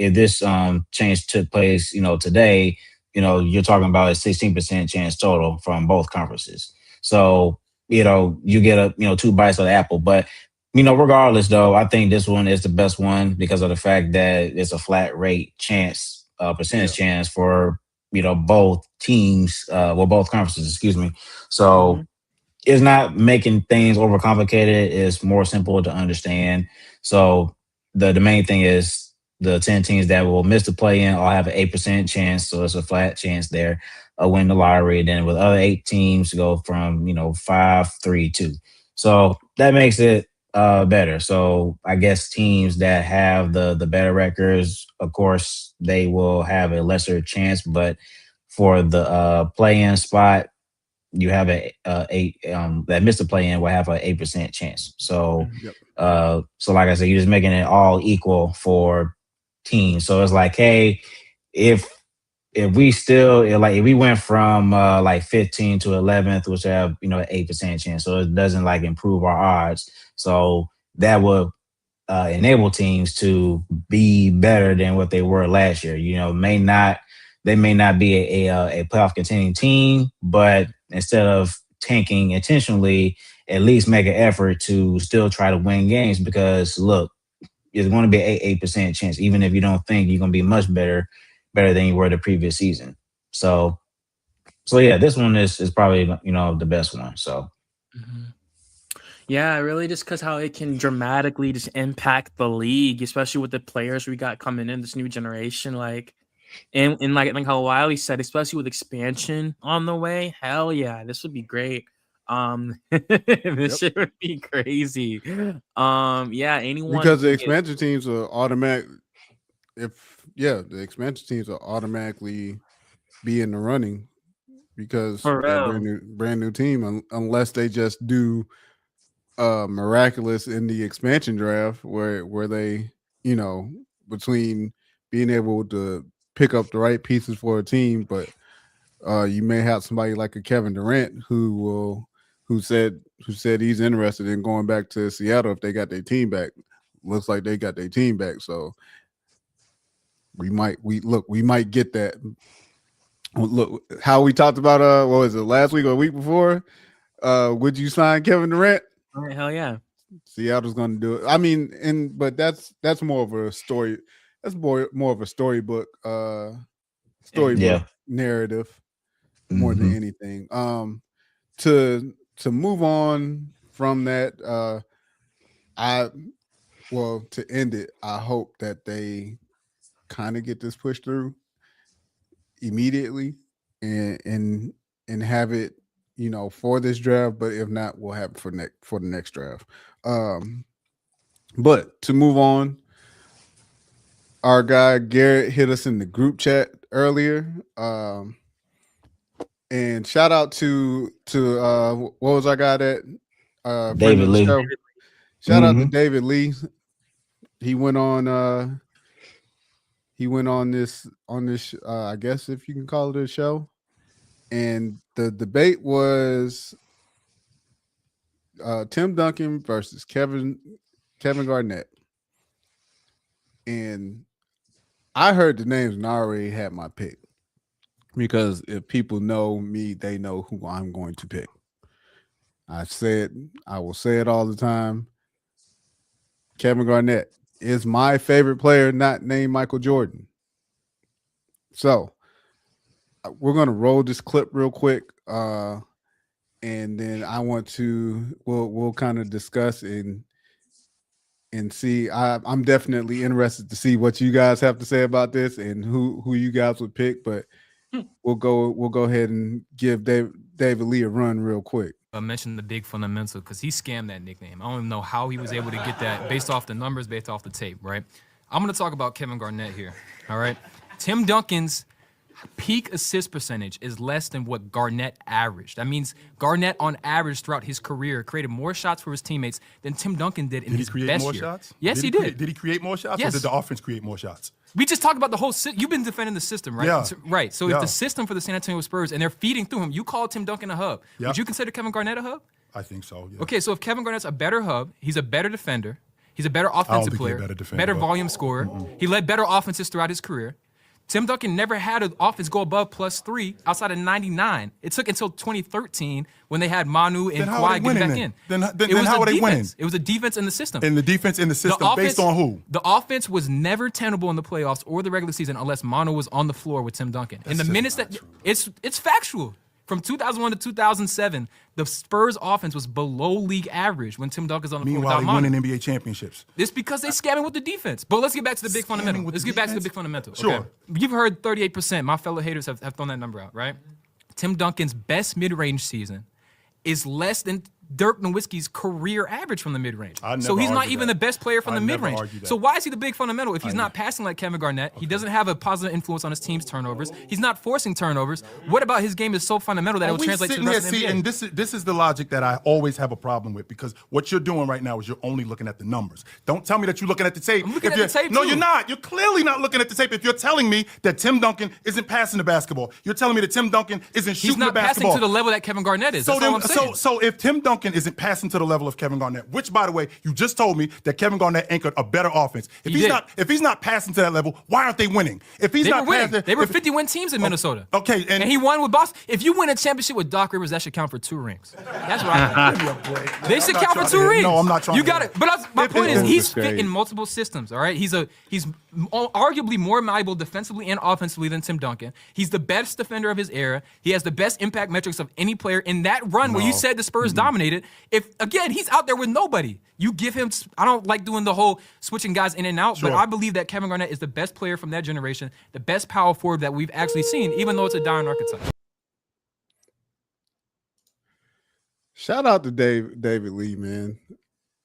took place, today, you're talking about a 16% chance total from both conferences. So you get two bites of the apple, but regardless, though, I think this one is the best one because of the fact that it's a flat rate chance, percentage chance for both teams, both conferences. Excuse me. So it's not making things overcomplicated. It's more simple to understand. So the main thing is the 10 teams that will miss the play in all have an 8% chance. So it's a flat chance there. Win the lottery. Then with other 8 teams go from 5, 3, 2. So that makes it better. So I guess teams that have the better records, of course, they will have a lesser chance. But for the play-in spot, you have a 8 that missed the play-in will have an 8% chance. So so like I said, you're just making it all equal for teams. So it's like, hey, if we still if we went from like 15 to 11th, which have an 8% chance, so it doesn't like improve our odds. So that would enable teams to be better than what they were last year. They may not be a playoff contending team, but instead of tanking intentionally, at least make an effort to still try to win games because look, it's going to be an 8% chance, even if you don't think you're going to be much better than you were the previous season. So yeah, this one is probably the best one. So Yeah, really, just because how it can dramatically just impact the league, especially with the players we got coming in this new generation. Like, and like how Wiley said, especially with expansion on the way, hell yeah, this would be great. This shit would be crazy. Yeah, anyone Because the can get. expansion teams are automatic. The expansion teams will automatically be in the running because For they're real. brand new team unless they just do miraculous in the expansion draft where they between being able to pick up the right pieces for a team, but you may have somebody like a Kevin Durant who said he's interested in going back to Seattle if they got their team back. Looks like they got their team back, so we might get that. Look how we talked about what was it, last week or a week before? Would you sign Kevin Durant? All right, hell yeah. Seattle's going to do it. I mean, but that's more of a story. That's more of a storybook yeah. narrative more than anything. To move on from that, to end it, I hope that they kind of get this pushed through immediately and have it for this draft, but if not, we'll have it for the next draft. But to move on, our guy Garrett hit us in the group chat earlier, and shout out to what was our guy that friend David of the Lee. show. Shout out to David Lee. He went on this I guess if you can call it a show, and the debate was Tim Duncan versus Kevin Garnett. And I heard the names and I already had my pick, because if people know me, they know who I'm going to pick. I will say it all the time. Kevin Garnett is my favorite player, not named Michael Jordan. So we're going to roll this clip real quick. And and then I want to we'll kind of discuss and see. I'm definitely interested to see what you guys have to say about this and who you guys would pick. But we'll go ahead and give David Lee a run real quick. I mentioned the big fundamental because he scammed that nickname. I don't even know how he was able to get that based off the numbers, based off the tape, right? I'm going to talk about Kevin Garnett here, all right? Tim Duncan's peak assist percentage is less than what Garnett averaged. That means Garnett, on average, throughout his career, created more shots for his teammates than Tim Duncan did in his best year. Did he create more shots? Yes, he did. Did he create more shots, yes. or did the offense create more shots? We just talked about the whole you've been defending the system, right? Yeah. Right. So if the system for the San Antonio Spurs, and they're feeding through him, you call Tim Duncan a hub. Yep. Would you consider Kevin Garnett a hub? I think so, yeah. Okay, so if Kevin Garnett's a better hub, he's a better defender, he's a better offensive player, better volume scorer, he led better offenses throughout his career. Tim Duncan never had an offense go above +3 outside of 99. It took until 2013 when they had Manu and Kawhi getting back in. Then how are they winning? It was a defense in the system. And the defense in the system based on who? The offense was never tenable in the playoffs or the regular season unless Manu was on the floor with Tim Duncan. In the minutes that it's factual. From 2001 to 2007, the Spurs offense was below league average when Tim Duncan's on the floor without Manu. Meanwhile, he winning NBA championships. It's because they scamming with the defense. But let's get back to the big fundamental. Let's get back to the big fundamental. Sure. Okay. You've heard 38%. My fellow haters have thrown that number out, right? Tim Duncan's best mid-range season is less than Dirk Nowitzki's career average from the mid-range. So he's not even the best player from the mid-range. So why is he the big fundamental if he's not passing like Kevin Garnett? He doesn't have a positive influence on his team's turnovers. He's not forcing turnovers. What about his game is so fundamental that it will translate to the rest of the NBA? And this is the logic that I always have a problem with, because what you're doing right now is you're only looking at the numbers. Don't tell me that you're looking at the tape. I'm looking at the tape, No, too. you're not. You're clearly not looking at the tape. If you're telling me that Tim Duncan isn't passing the basketball, you're telling me that Tim Duncan isn't shooting the basketball. He's not passing to the level that Kevin Garnett is. That's all I'm saying. So if Tim Duncan isn't passing to the level of Kevin Garnett, which, by the way, you just told me that Kevin Garnett anchored a better offense. If he's not passing to that level, why aren't they winning? If he's not passing, they were 50-win teams in Minnesota. Okay, and he won with Boston. If you win a championship with Doc Rivers, that should count for 2 rings. That's what I think. They should count for 2 rings. No, I'm not trying. You got it. But my point is, he's fit in multiple systems. All right, he's arguably more malleable defensively and offensively than Tim Duncan. He's the best defender of his era. He has the best impact metrics of any player in that run where you said the Spurs dominated. If again, he's out there with nobody. You give him. I don't like doing the whole switching guys in and out, but I believe that Kevin Garnett is the best player from that generation, the best power forward that we've actually seen, even though it's a dying archetype. Shout out to David Lee, man.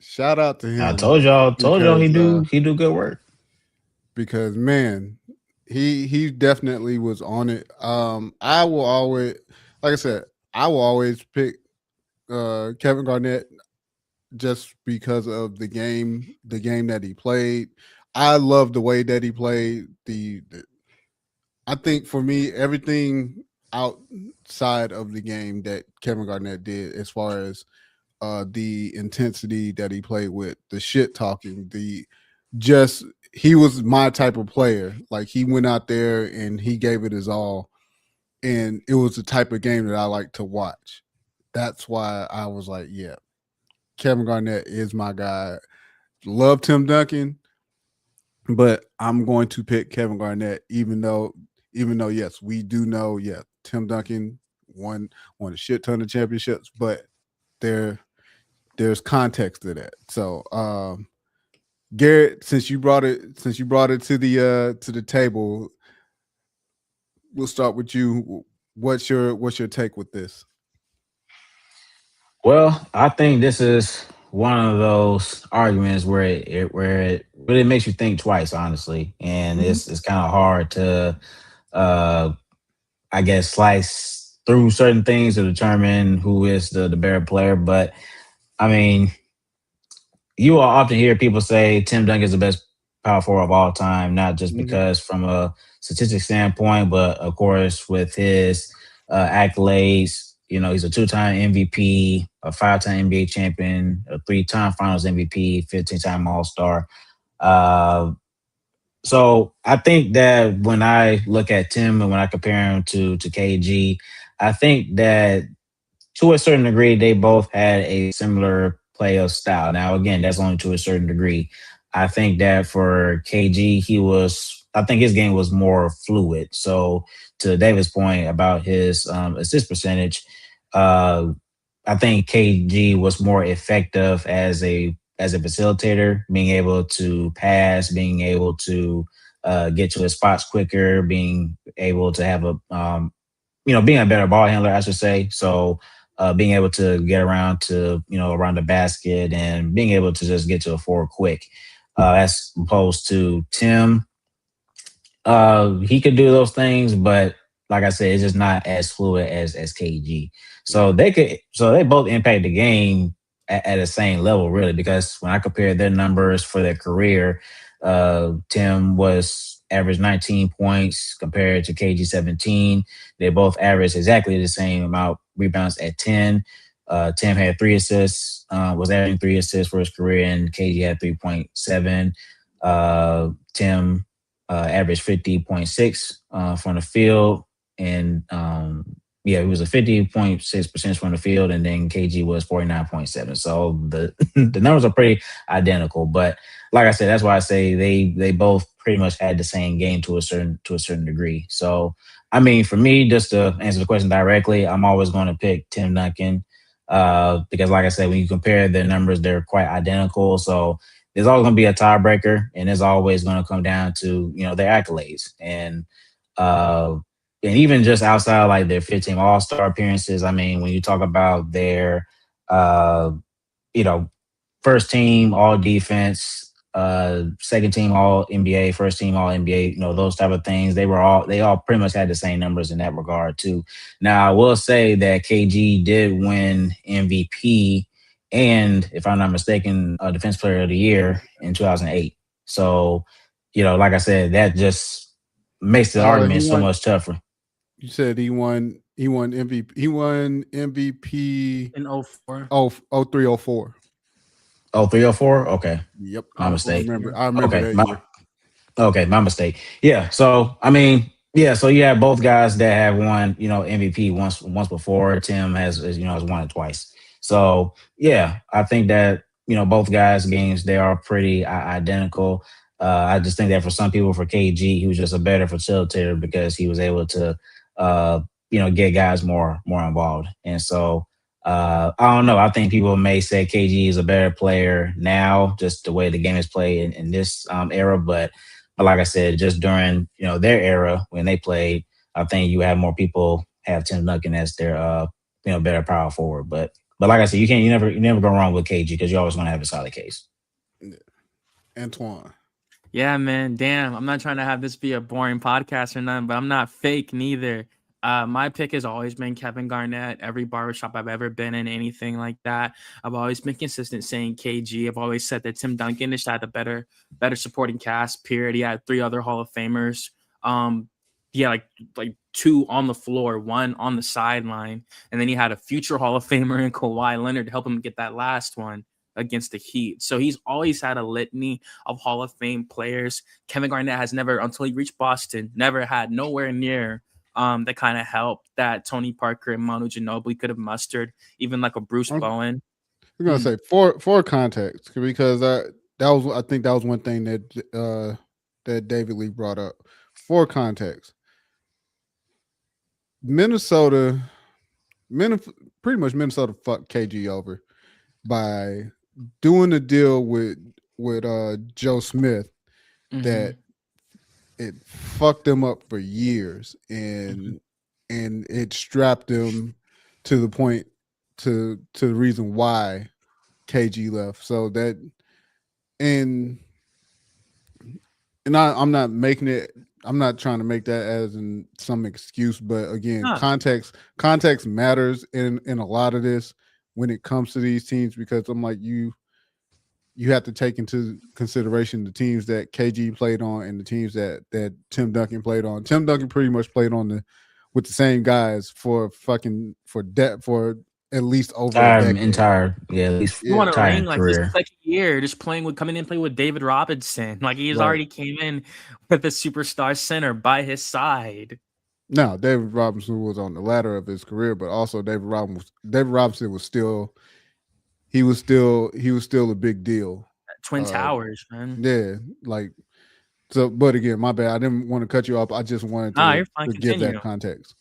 Shout out to him. I told y'all he do good work. Because man, he definitely was on it. I will always, like I said, I will always pick Kevin Garnett just because of the game that he played. I love the way that he played. I think for me, everything outside of the game that Kevin Garnett did, as far as the intensity that he played with, the shit talking, he was my type of player. Like, he went out there and he gave it his all, and it was the type of game that I like to watch. That's why I was like, yeah, Kevin Garnett is my guy. Love Tim Duncan, but I'm going to pick Kevin Garnett, even though yes, we do know, yeah, Tim Duncan won a shit ton of championships, but there's context to that. So Garrett, since you brought it to the table, we'll start with you. What's your take with this? Well, I think this is one of those arguments where it really makes you think twice, honestly, and it's kind of hard to, I guess, slice through certain things to determine who is the better player. But I mean, you will often hear people say Tim Duncan is the best power forward of all time, not just because from a statistic standpoint, but of course with his accolades. You know, he's a 2-time MVP, a 5-time NBA champion, a 3-time Finals MVP, 15-time All-Star. So I think that when I look at Tim and when I compare him to KG, I think that to a certain degree, they both had a similar play of style. Now, again, that's only to a certain degree. I think that for KG, I think his game was more fluid. So to David's point about his assist percentage, I think KG was more effective as a facilitator, being able to pass, being able to get to his spots quicker, being able to have a being a better ball handler, I should say. So being able to get around to around the basket and being able to just get to a four quick, as opposed to Tim. He could do those things, but like I said, it's just not as fluid as KG. So they both impact the game at the same level, really, because when I compare their numbers for their career, Tim was averaged 19 points compared to KG 17. They both averaged exactly the same amount rebounds at 10. Tim had 3 assists, was averaging 3 assists for his career, and KG had 3.7. Tim averaged 50.6 from the field, and it was a 50.6% from the field, and then KG was 49.7. So the the numbers are pretty identical. But like I said, that's why I say they both pretty much had the same game to a certain degree. So I mean, for me, just to answer the question directly, I'm always going to pick Tim Duncan because, like I said, when you compare their numbers, they're quite identical. So there's always going to be a tiebreaker, and it's always going to come down to their accolades and even just outside like their 15 All-Star appearances. I mean, when you talk about their first team All Defense, second team All NBA, first team All NBA, those type of things, they all pretty much had the same numbers in that regard too. Now I will say that KG did win MVP and, if I'm not mistaken, Defense Player of the Year in 2008. So, like I said, that just makes the argument so much tougher. You said he won MVP. He won MVP in 04. 03, 04. 03, 04? Okay. Yep. My mistake. I remember okay, that year. Okay, my mistake. Yeah. So I mean, so you have both guys that have won, MVP once before. Tim has won it twice. So yeah, I think that both guys' games, they are pretty identical. I just think that for some people, for KG, he was just a better facilitator because he was able to get guys more involved. And so I don't know. I think people may say KG is a better player now, just the way the game is played in this era. But like I said, just during their era when they played, I think you have more people have Tim Duncan as their better power forward. But like I said, you never go wrong with KG because you always want to have a solid case. Antoine. Yeah, man. Damn. I'm not trying to have this be a boring podcast or nothing, but I'm not fake neither. My pick has always been Kevin Garnett. Every barbershop I've ever been in, anything like that, I've always been consistent saying KG. I've always said that Tim Duncan just had a better supporting cast, period. He had 3 other Hall of Famers. Like 2 on the floor, 1 on the sideline. And then he had a future Hall of Famer in Kawhi Leonard to help him get that last one against the Heat. So he's always had a litany of Hall of Fame players. Kevin Garnett has never, until he reached Boston, never had nowhere near the kind of help that Tony Parker and Manu Ginobili could have mustered, even like a Bruce Bowen. I'm gonna say for context, because I think that was one thing that David Lee brought up. For context, Minnesota fucked KG over by doing a deal with Joe Smith that it fucked them up for years, and it strapped them to the point to the reason why KG left. So that and I'm not making it. I'm not trying to make that as some excuse, but again, context matters in a lot of this when it comes to these teams, because I'm like, you have to take into consideration the teams that KG played on and the teams that Tim Duncan played on. Tim Duncan pretty much played with the same guys for at least over a decade. At least you want to ring like his career. second year, just coming in playing with David Robinson. Like he's already came in with a superstar center by his side. Now, David Robinson was on the ladder of his career, but also David Robinson was still a big deal. Twin Towers, man. Yeah, like so. But again, my bad. I didn't want to cut you off. I just wanted to give that context.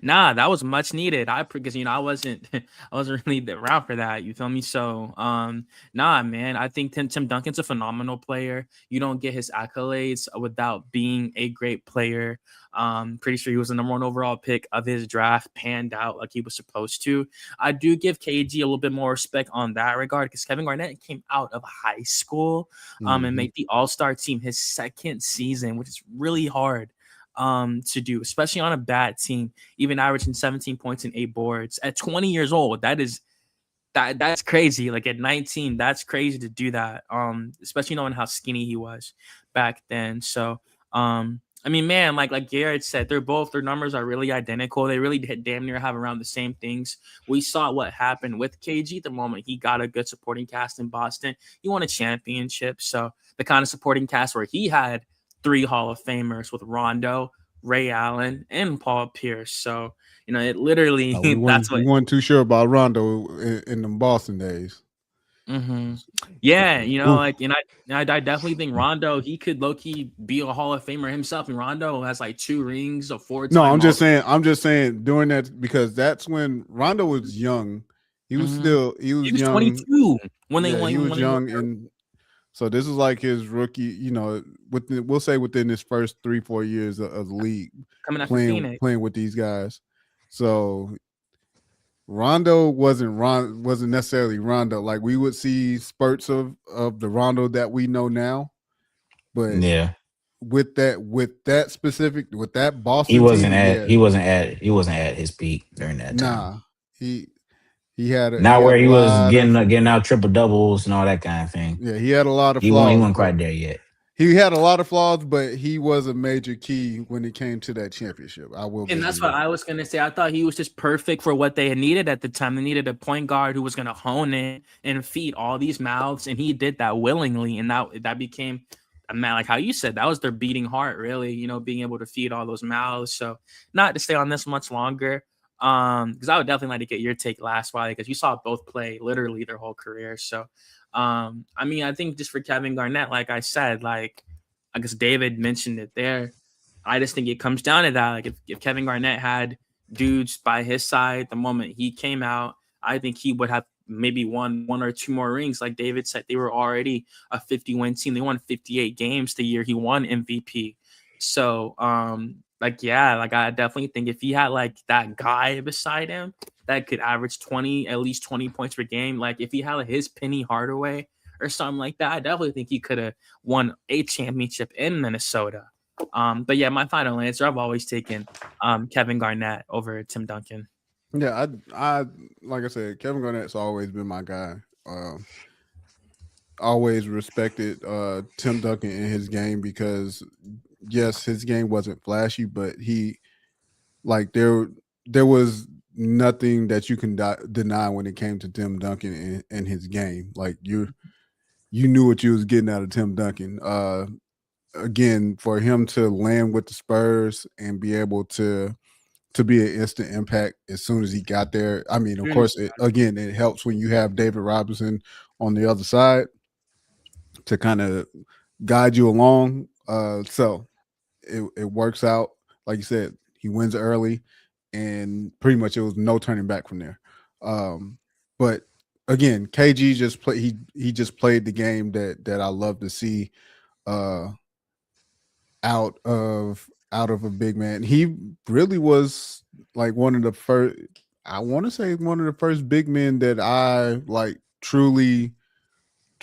Nah, that was much needed. Because I wasn't I wasn't really around for that. You feel me? So nah, man. I think Tim Duncan's a phenomenal player. You don't get his accolades without being a great player. Pretty sure he was the number 1 overall pick of his draft, panned out like he was supposed to. I do give KG a little bit more respect on that regard because Kevin Garnett came out of high school and made the All-Star team his second season, which is really hard to do, especially on a bad team, even averaging 17 points and 8 boards at 20 years old. That's crazy. Like at 19, that's crazy to do that. Especially knowing how skinny he was back then. So, I mean, man, like Garrett said, their numbers are really identical. They really damn near have around the same things. We saw what happened with KG the moment he got a good supporting cast in Boston. He won a championship. So the kind of supporting cast where he had 3 Hall of Famers with Rondo, Ray Allen, and Paul Pierce. So, it literally we weren't too sure about Rondo in them Boston days. Mm-hmm. Yeah, I definitely think Rondo, he could low-key be a Hall of Famer himself. And Rondo has like 2 rings, a 4-time. No, I'm just saying during that, because that's when Rondo was young. He was he was young. 22 when they won. He was young, and so this is like his rookie. We'll say within his first 3-4 years of the league, coming after Phoenix, playing with these guys. So Rondo wasn't necessarily Rondo. Like we would see spurts of the Rondo that we know now, but yeah, with that Boston he wasn't team, he wasn't at his peak during that time. He had where he was getting out triple doubles and all that kind of thing. Yeah, he had a lot of flaws. He wasn't quite there yet. He had a lot of flaws, but he was a major key when it came to that championship. And that's what I was going to say. I thought he was just perfect for what they had needed at the time. They needed a point guard who was going to hone in and feed all these mouths, and he did that willingly. And that became, man, like how you said, that was their beating heart, really, being able to feed all those mouths. So not to stay on this much longer, because I would definitely like to get your take last while, because you saw both play literally their whole career. So I mean, I think just for Kevin Garnett, like I said, like I guess David mentioned it there. I just think it comes down to that. Like if Kevin Garnett had dudes by his side the moment he came out, I think he would have maybe won 1 or 2 more rings. Like David said, they were already a 50-win team. They won 58 games the year he won MVP. So I definitely think if he had like that guy beside him that could average at least 20 points per game, like if he had his Penny Hardaway or something like that, I definitely think he could have won a championship in Minnesota. But yeah, my final answer, I've always taken Kevin Garnett over Tim Duncan. Yeah, I like I said, Kevin Garnett's always been my guy. Always respected Tim Duncan in his game because yes, his game wasn't flashy, but there was nothing that you can deny when it came to Tim Duncan and his game. Like you knew what you was getting out of Tim Duncan. Again, for him to land with the Spurs and be able to be an instant impact as soon as he got there. I mean, of course, it helps when you have David Robinson on the other side to kind of guide you along. So it works out. Like you said, he wins early, and pretty much it was no turning back from there. But again, KG just he just played the game that I love to see out of a big man. He really was like one of the first, I want to say one of the first big men that I like truly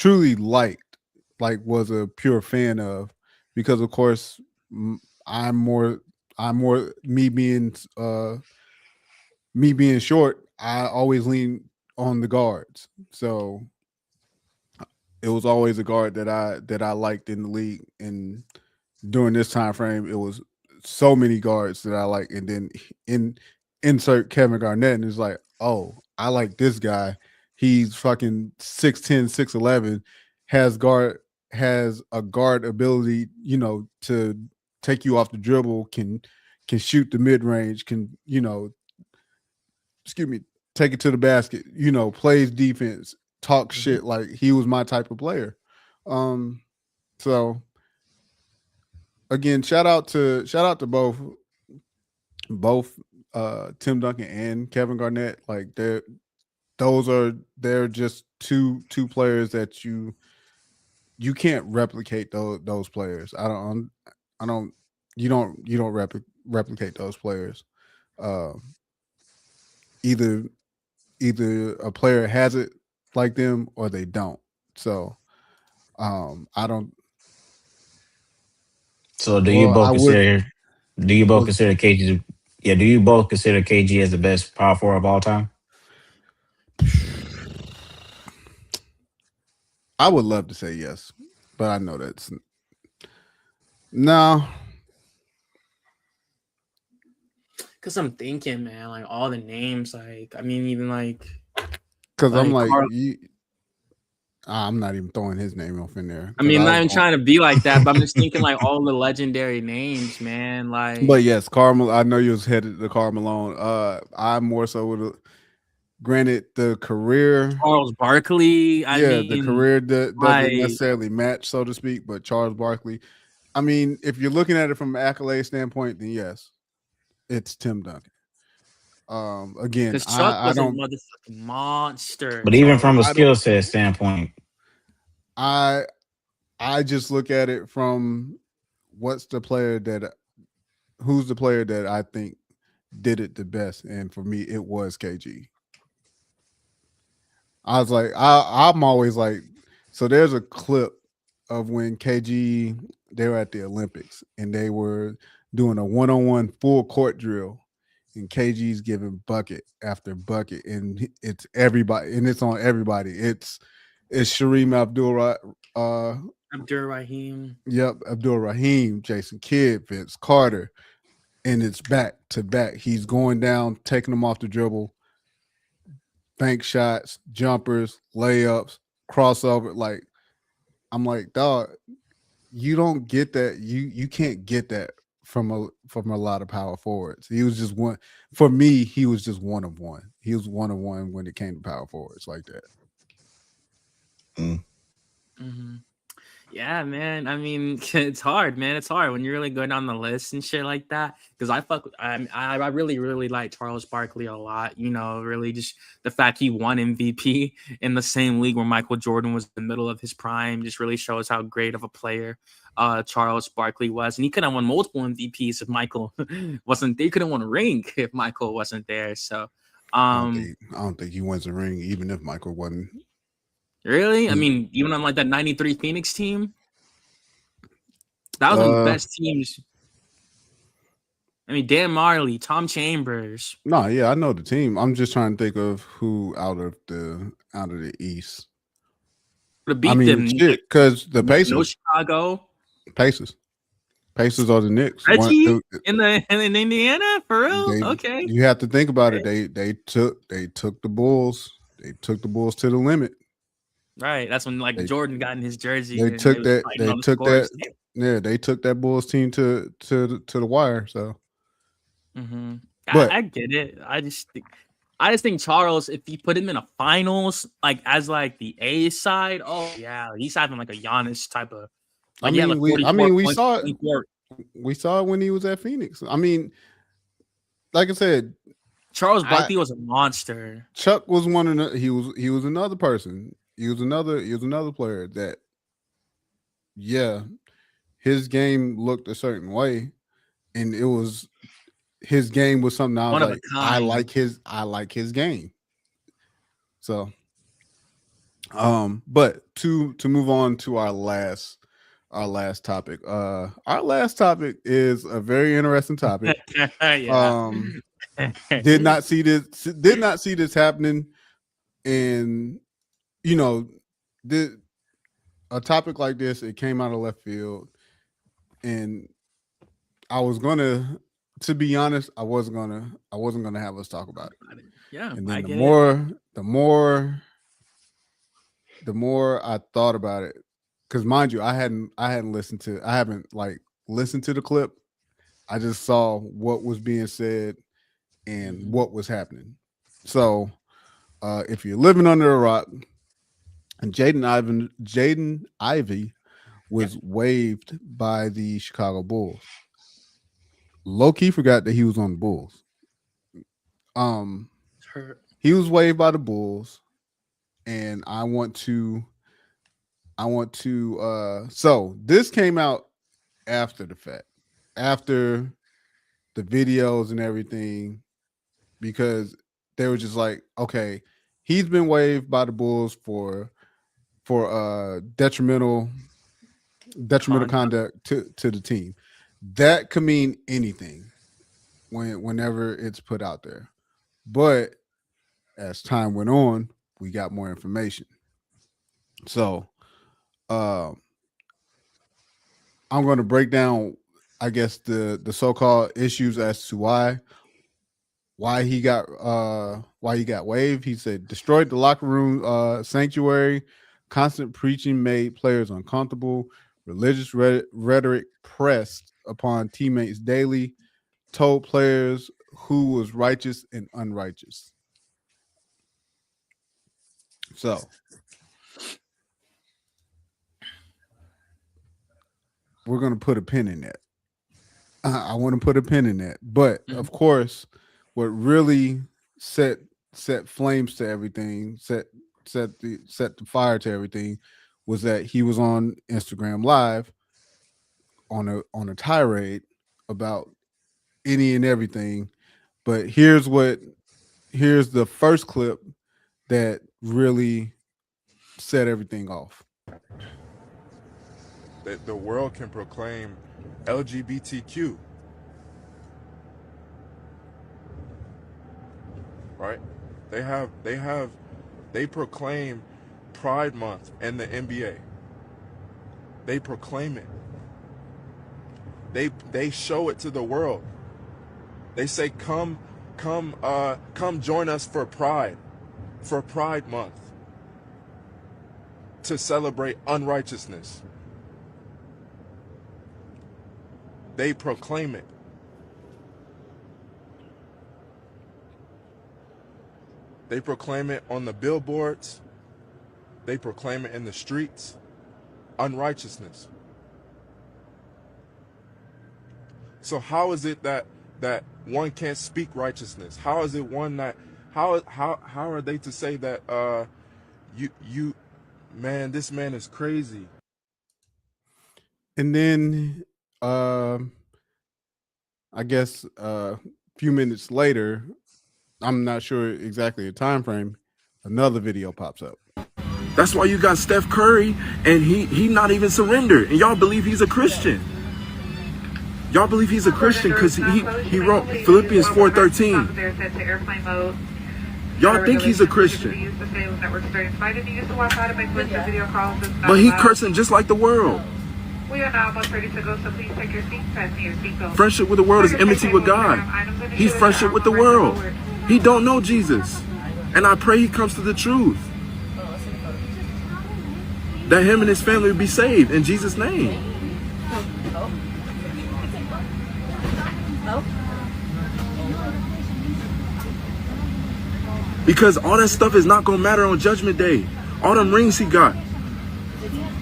liked, like was a pure fan of, because of course I'm more me being short, I always lean on the guards. So it was always a guard that I liked in the league, and during this time frame, it was so many guards that I like, and then insert Kevin Garnett, and it's like, oh, I like this guy. He's fucking 6'10", 6'11", has a guard ability, to take you off the dribble, can shoot the mid range, can take it to the basket, plays defense, talk shit. Like he was my type of player. So again, shout out to both Tim Duncan and Kevin Garnett, like they're just two players that you can't replicate those players. You don't replicate those players. Either a player has it like them or they don't. So I don't. So do you both consider KG? Yeah, do you both consider KG as the best power forward of all time? I would love to say yes, but I know that's no. Because I'm thinking, man, like all the names, like I mean, even like. Because I'm like, I'm not even throwing his name off in there. I mean, not even trying to be like that, but I'm just thinking like all the legendary names, man. Like, but yes, Carmel. I know you was headed to Karl Malone. I'm more so with granted the career. Charles Barkley. The career doesn't necessarily match, so to speak. But Charles Barkley. I mean, if you're looking at it from an accolade standpoint, then yes, it's Tim Duncan. Again, because Chuck was a motherfucking monster. But even from a skill set standpoint, I just look at it from who's the player that I think did it the best, and for me, it was KG. I was like, I'm always like, so there's a clip of when KG, they were at the Olympics and they were doing a one-on-one full court drill. And KG's giving bucket after bucket, and it's everybody, and it's on everybody. It's Shareem Abdur-Rahim. Yep, Abdur-Rahim, Jason Kidd, Vince Carter, and it's back to back. He's going down, taking them off the dribble, bank shots, jumpers, layups, crossover. Like, I'm like, dog, you don't get that. You can't get that from a lot of power forwards. He was just one. For me, he was just one of one. He was one of one when it came to power forwards like that. Mm-hmm. Yeah, man. I mean, it's hard, man. It's hard when you really go down the list and shit like that. Because I really, really like Charles Barkley a lot. You know, really just the fact he won MVP in the same league where Michael Jordan was in the middle of his prime just really shows how great of a player Charles Barkley was. And he could have won multiple MVPs if Michael wasn't there. He could have won a ring if Michael wasn't there. So I don't think he wins a ring even if Michael wasn't. Really? I mean, even on like that 93 Phoenix team, that was one of the best teams. I mean, Dan Marley, Tom Chambers. No, yeah, I know the team. I'm just trying to think of who out of the East. Beat them because the Pacers, no Chicago Pacers are the Knicks. Reggie in Indiana for real. Okay, you have to think about it. They took the Bulls. They took the Bulls to the limit. Right, that's when Jordan got in his jersey. They took that. They took that Bulls team to the wire. So, but I get it. I just think Charles, if you put him in a finals, like as like the A side, oh yeah, he's having like a Giannis type of. Like, we saw it. We saw it when he was at Phoenix. I mean, like I said, Charles Barkley was a monster. Chuck was one of the. He was another person. He was another player that, yeah, his game looked a certain way, and his game was something I was like, I like his game. So, but to move on to our last topic. Our last topic is a very interesting topic. Did not see this happening, and a topic like this, it came out of left field, and I was gonna, to be honest, I wasn't gonna have us talk about it. Yeah, and then the more I thought about it, because mind you, I haven't listened to the clip. I just saw what was being said and what was happening. So, if you're living under a rock. And Jaden Ivey was waived by the Chicago Bulls. Low-key forgot that he was on the Bulls. he was waived by the Bulls, and I want to so this came out after the fact, after the videos and everything, because they were just like, okay, he's been waived by the Bulls for detrimental conduct to the team. That could mean anything whenever it's put out there. But as time went on, we got more information. So I'm going to break down, I guess, the so-called issues as to why he got waived. He said destroyed the locker room sanctuary, constant preaching made players uncomfortable, religious rhetoric pressed upon teammates daily, told players who was righteous and unrighteous. So we're going to put a pin in that. I want to put a pin in that. But of course, what really set flames to everything, set the fire to everything, was that he was on Instagram Live on a tirade about any and everything. But here's the first clip that really set everything off. That the world can proclaim LGBTQ, right? They proclaim Pride Month and the NBA. They proclaim it. They show it to the world. They say, come join us for Pride Month, to celebrate unrighteousness. They proclaim it. They proclaim it on the billboards. They proclaim it in the streets. Unrighteousness. So how is it that one can't speak righteousness? How is it one that how are they to say that you man, this man is crazy? And then I guess a few minutes later, I'm not sure exactly the time frame, another video pops up. That's why you got Steph Curry, and he not even surrendered, and y'all believe he's a Christian. Y'all believe he's a Christian because he wrote Philippians 4:13. Y'all think he's a Christian, but he cursing just like the world. We are now almost ready to go, so please take your seats, fasten your seatbelt. Friendship with the world is enmity with God. He's friendship with the world. He don't know Jesus. And I pray he comes to the truth, that him and his family will be saved in Jesus' name. Because all that stuff is not going to matter on Judgment Day. All them rings he got.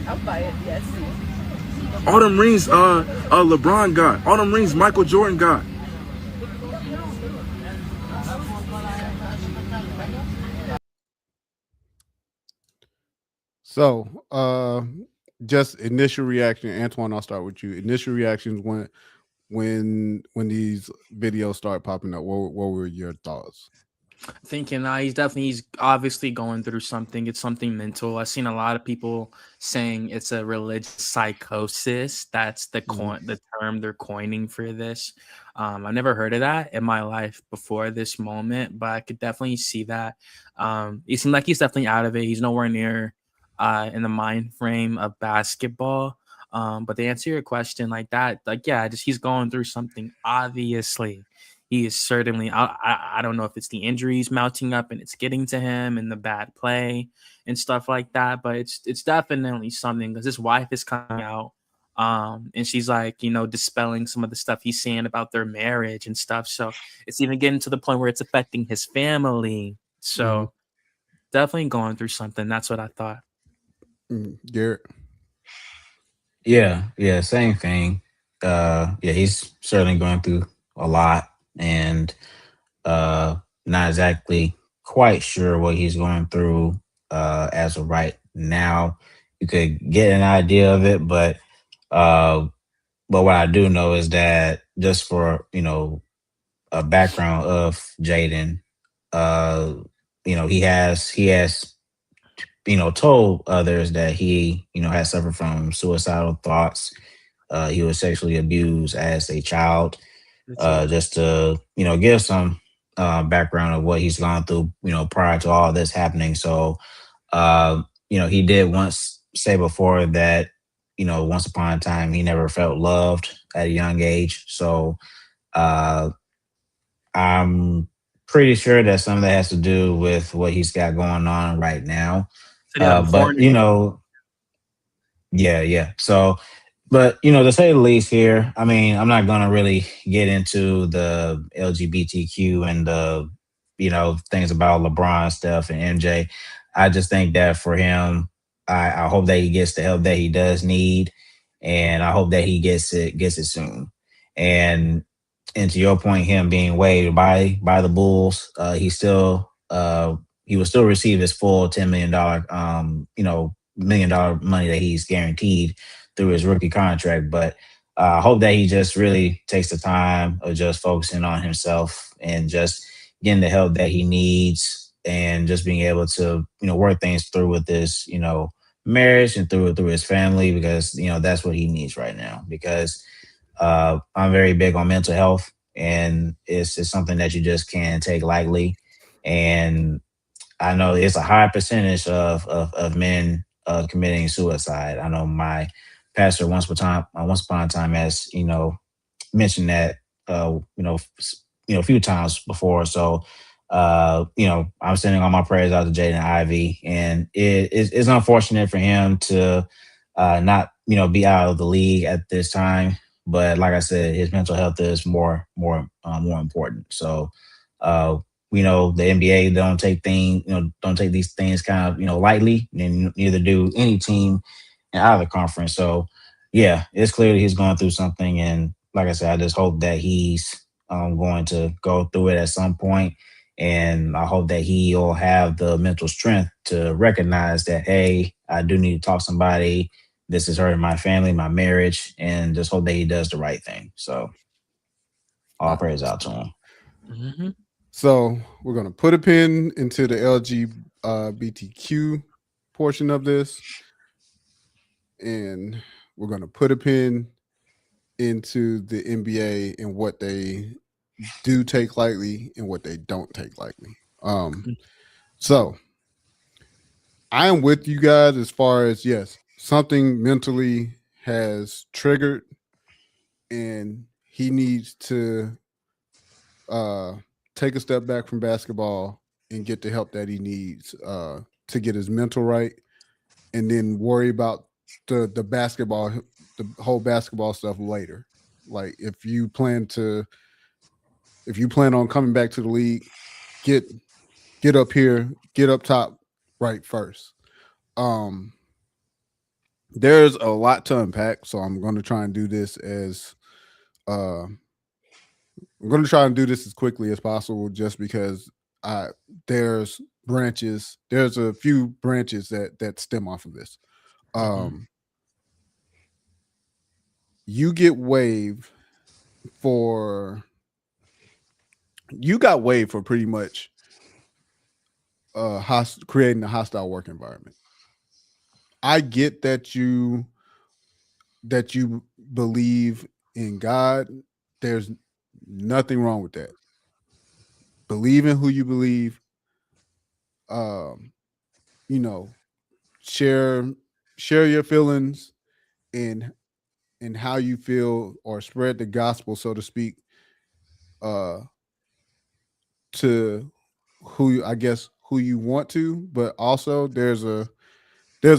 I'll buy it, yes. All them rings LeBron got. All them rings Michael Jordan got. So just initial reaction. Antoine, I'll start with you. Initial reactions when these videos start popping up. What were your thoughts? Thinking he's obviously going through something. It's something mental. I've seen a lot of people saying it's a religious psychosis. That's the term they're coining for this. I've never heard of that in my life before this moment, but I could definitely see that. It seems like he's definitely out of it. He's nowhere near in the mind frame of basketball. But to answer your question like that, he's going through something. Obviously, he is certainly. I don't know if it's the injuries mounting up and it's getting to him and the bad play and stuff like that. But it's definitely something, because his wife is coming out, and she's like, dispelling some of the stuff he's saying about their marriage and stuff. So it's even getting to the point where it's affecting his family. So definitely going through something. That's what I thought. Garrett. Yeah, same thing. He's certainly going through a lot, and not exactly quite sure what he's going through as of right now. You could get an idea of it, uh, but what I do know is that just for a background of Jaden, uh, he has told others that he has suffered from suicidal thoughts. He was sexually abused as a child. That's it. Just to give some background of what he's gone through, prior to all this happening. So, he did once say before that, once upon a time he never felt loved at a young age. So, uh, I'm pretty sure that some of that has to do with what he's got going on right now. So they have a But foreign. yeah, yeah. So, but to say the least here, I mean, I'm not gonna really get into the LGBTQ and the things about LeBron stuff and MJ. I just think that for him, I hope that he gets the help that he does need, and I hope that he gets it soon. And to your point, him being waived by the Bulls, he will still receive his full $10 million $1 million money that he's guaranteed through his rookie contract. But I hope that he just really takes the time of just focusing on himself and just getting the help that he needs and just being able to work things through with this marriage and through his family, because that's what he needs right now. Because I'm very big on mental health, and it's something that you just can't take lightly. And I know it's a high percentage of men committing suicide. I know my pastor once upon a time has mentioned that a few times before. So I'm sending all my prayers out to Jaden Ivey, and it's unfortunate for him to not be out of the league at this time. But like I said, his mental health is more important. So we know the NBA don't take these things kind of lightly, and neither do any team in either conference. So yeah, it's clear that he's going through something, and like I said, I just hope that he's going to go through it at some point, and I hope that he'll have the mental strength to recognize that, hey, I do need to talk to somebody. This is hurting my family, my marriage, and just hope that he does the right thing. So all praise out to him. Mm-hmm. So we're going to put a pin into the LGBTQ portion of this, and we're going to put a pin into the NBA and what they do take lightly and what they don't take lightly. So I am with you guys as far as, yes, something mentally has triggered and he needs to take a step back from basketball and get the help that he needs to get his mental right, and then worry about the basketball, the whole basketball stuff later. Like if you plan on coming back to the league, get up here, get up top right first. There's a lot to unpack, so I'm going to try and do this as quickly as possible, just because there's a few branches that stem off of this. You got waived for pretty much creating a hostile work environment. I get that you believe in God. There's nothing wrong with that. Believe in who you believe. Share your feelings and how you feel, or spread the gospel, so to speak, to who you want to, but also there's a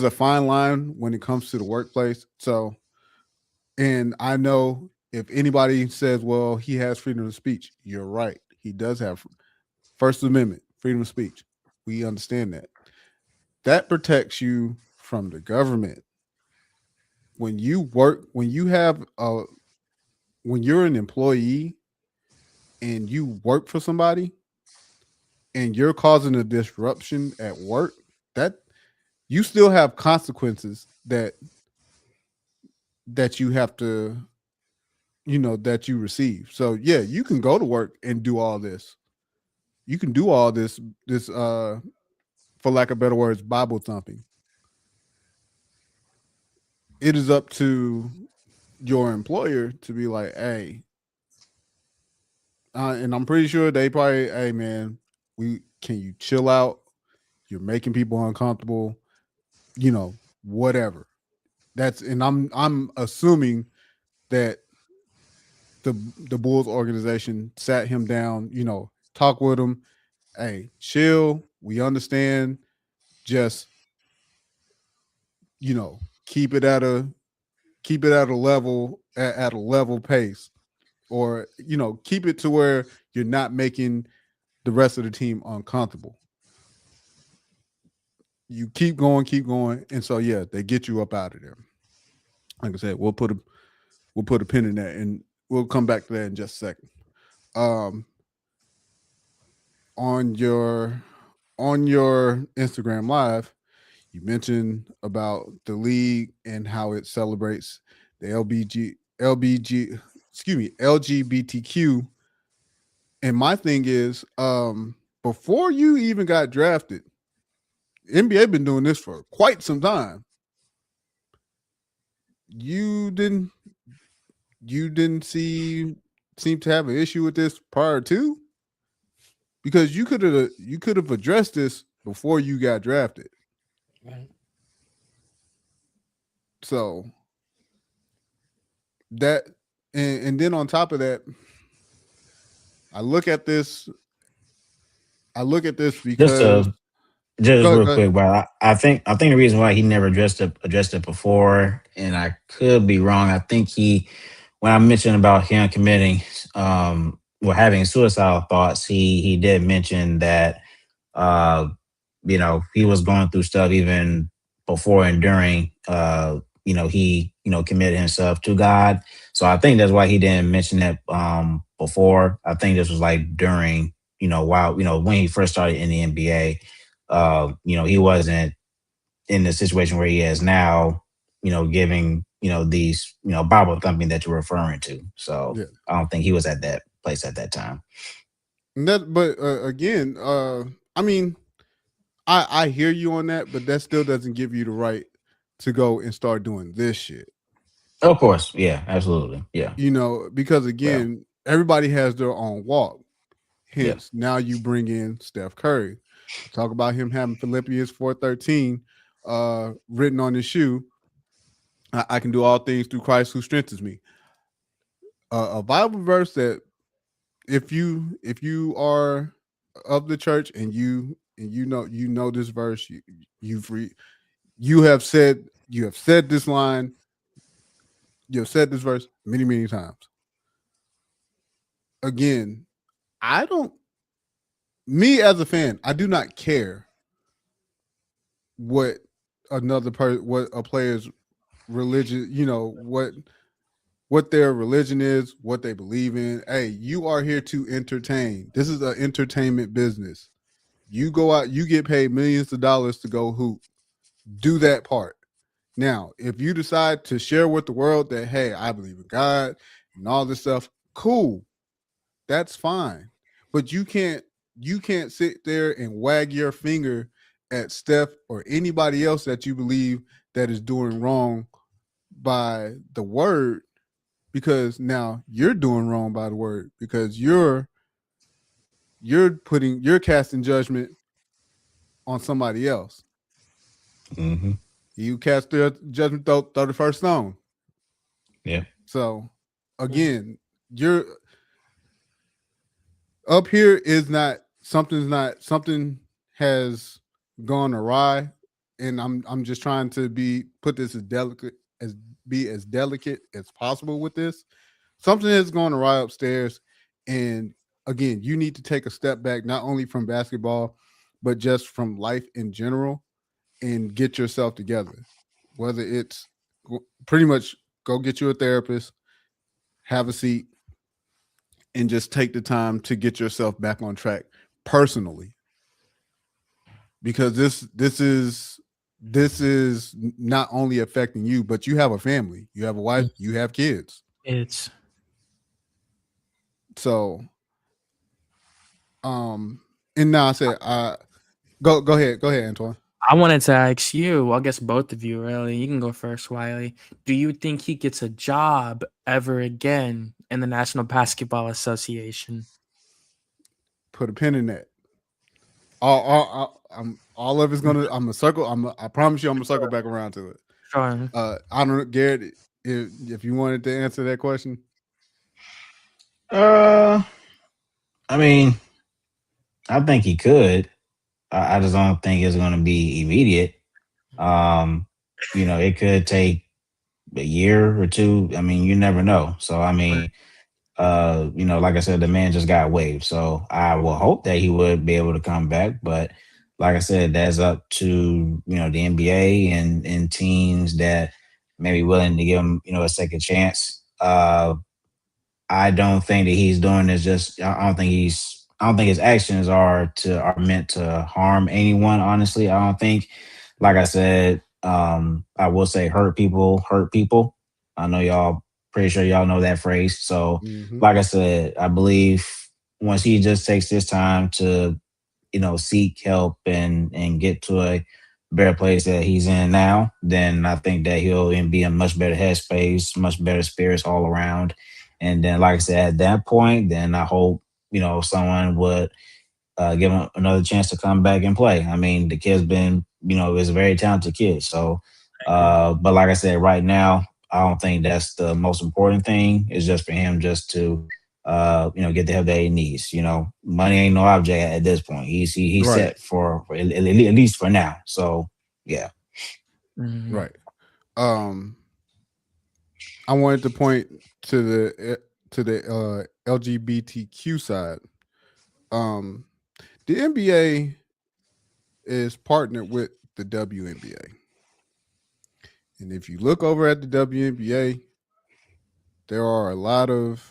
fine line when it comes to the workplace. So, and I know if anybody says, well, he has freedom of speech, you're right. He does have First Amendment, freedom of speech. We understand that. That protects you from the government. When you're an employee and you work for somebody, and you're causing a disruption at work, that you still have consequences that you have to, that you receive. So yeah, you can go to work and do all this. You can do all this for lack of better words, Bible thumping. It is up to your employer to be like, hey, and I'm pretty sure they probably, hey man, can you chill out? You're making people uncomfortable, whatever. And I'm assuming that the Bulls organization sat him down, talk with him. Hey, chill. We understand. Just, keep it at a level at a level pace, or keep it to where you're not making the rest of the team uncomfortable. You keep going, and so yeah, they get you up out of there. Like I said, we'll put a pin in that, and we'll come back to that in just a second. On your Instagram Live, you mentioned about the league and how it celebrates the LGBTQ. And my thing is, before you even got drafted, NBA been doing this for quite some time. You didn't seem to have an issue with this prior to, because you could have addressed this before you got drafted. Right. So that, and then on top of that, I look at this because just real quick, but I think the reason why he never addressed it before, and I could be wrong. I think when I mentioned about him committing, having suicidal thoughts, he did mention that, he was going through stuff even before and during, he committed himself to God. So I think that's why he didn't mention that before. I think this was like during, while, when he first started in the NBA. He wasn't in the situation where he is now, giving, these, Bible thumping that you're referring to. So yeah. I don't think he was at that place at that time. Again, I mean, I hear you on that, but that still doesn't give you the right to go and start doing this shit. Of course. Yeah, absolutely. Yeah. Because again, everybody has their own walk. Hence, now you bring in Steph Curry. Talk about him having Philippians 4:13 written on his shoe. I can do all things through Christ who strengthens me. A Bible verse that if you are of the church and you know this verse, you have said this line, you have said this verse many times. Again, me as a fan, I do not care what what a player's religion, what their religion is, what they believe in. Hey, you are here to entertain. This is an entertainment business. You go out, you get paid millions of dollars to go hoop. Do that part. Now, if you decide to share with the world that, hey, I believe in God and all this stuff, cool. That's fine. But you can't sit there and wag your finger at Steph or anybody else that you believe that is doing wrong by the word, because now you're doing wrong by the word, because you're casting judgment on somebody else. Mm-hmm. You cast their judgment, throw the first stone. Yeah. So again, you're up here something has gone awry, and I'm just trying to put this as delicate as possible with this. Something has gone awry upstairs, and again, you need to take a step back, not only from basketball, but just from life in general, and get yourself together. Whether it's pretty much go get you a therapist, have a seat, and just take the time to get yourself back on track personally. because this is not only affecting you, but you have a family, you have a wife, you have kids. So, and now I said, go ahead, Antoine. I wanted to ask you, I guess both of you, really. You can go first, Wiley. Do you think he gets a job ever again in the National Basketball Association? Put a pin in that. All of it's gonna. I'm a circle. I promise you, I'm gonna circle back around to it. Sure. I don't know, Garrett, if you wanted to answer that question. I mean, I think he could. I just don't think it's going to be immediate. It could take a year or two. I mean, you never know. So, I mean, like I said, the man just got waived. So I will hope that he would be able to come back. But like I said, that's up to, the NBA and teams that may be willing to give him, a second chance. I don't think that he's doing this I don't think his actions are meant to harm anyone, honestly. I don't think, like I said, I will say hurt people hurt people. I know y'all, pretty sure y'all know that phrase. So, like I said, I believe once he just takes this time to, seek help and get to a better place that he's in now, then I think that he'll be in much better headspace, much better spirits all around. And then, like I said, at that point, then I hope, someone would give him another chance to come back and play. I mean, the kid's been, is a very talented kid. So, but like I said, right now, I don't think that's the most important thing. It's just for him just to, get the help that he needs. Money ain't no object at this point. He's Right. set for at least for now. So, yeah. Right. I wanted to point to the LGBTQ side. The NBA is partnered with the WNBA, and if you look over at the WNBA, there are a lot of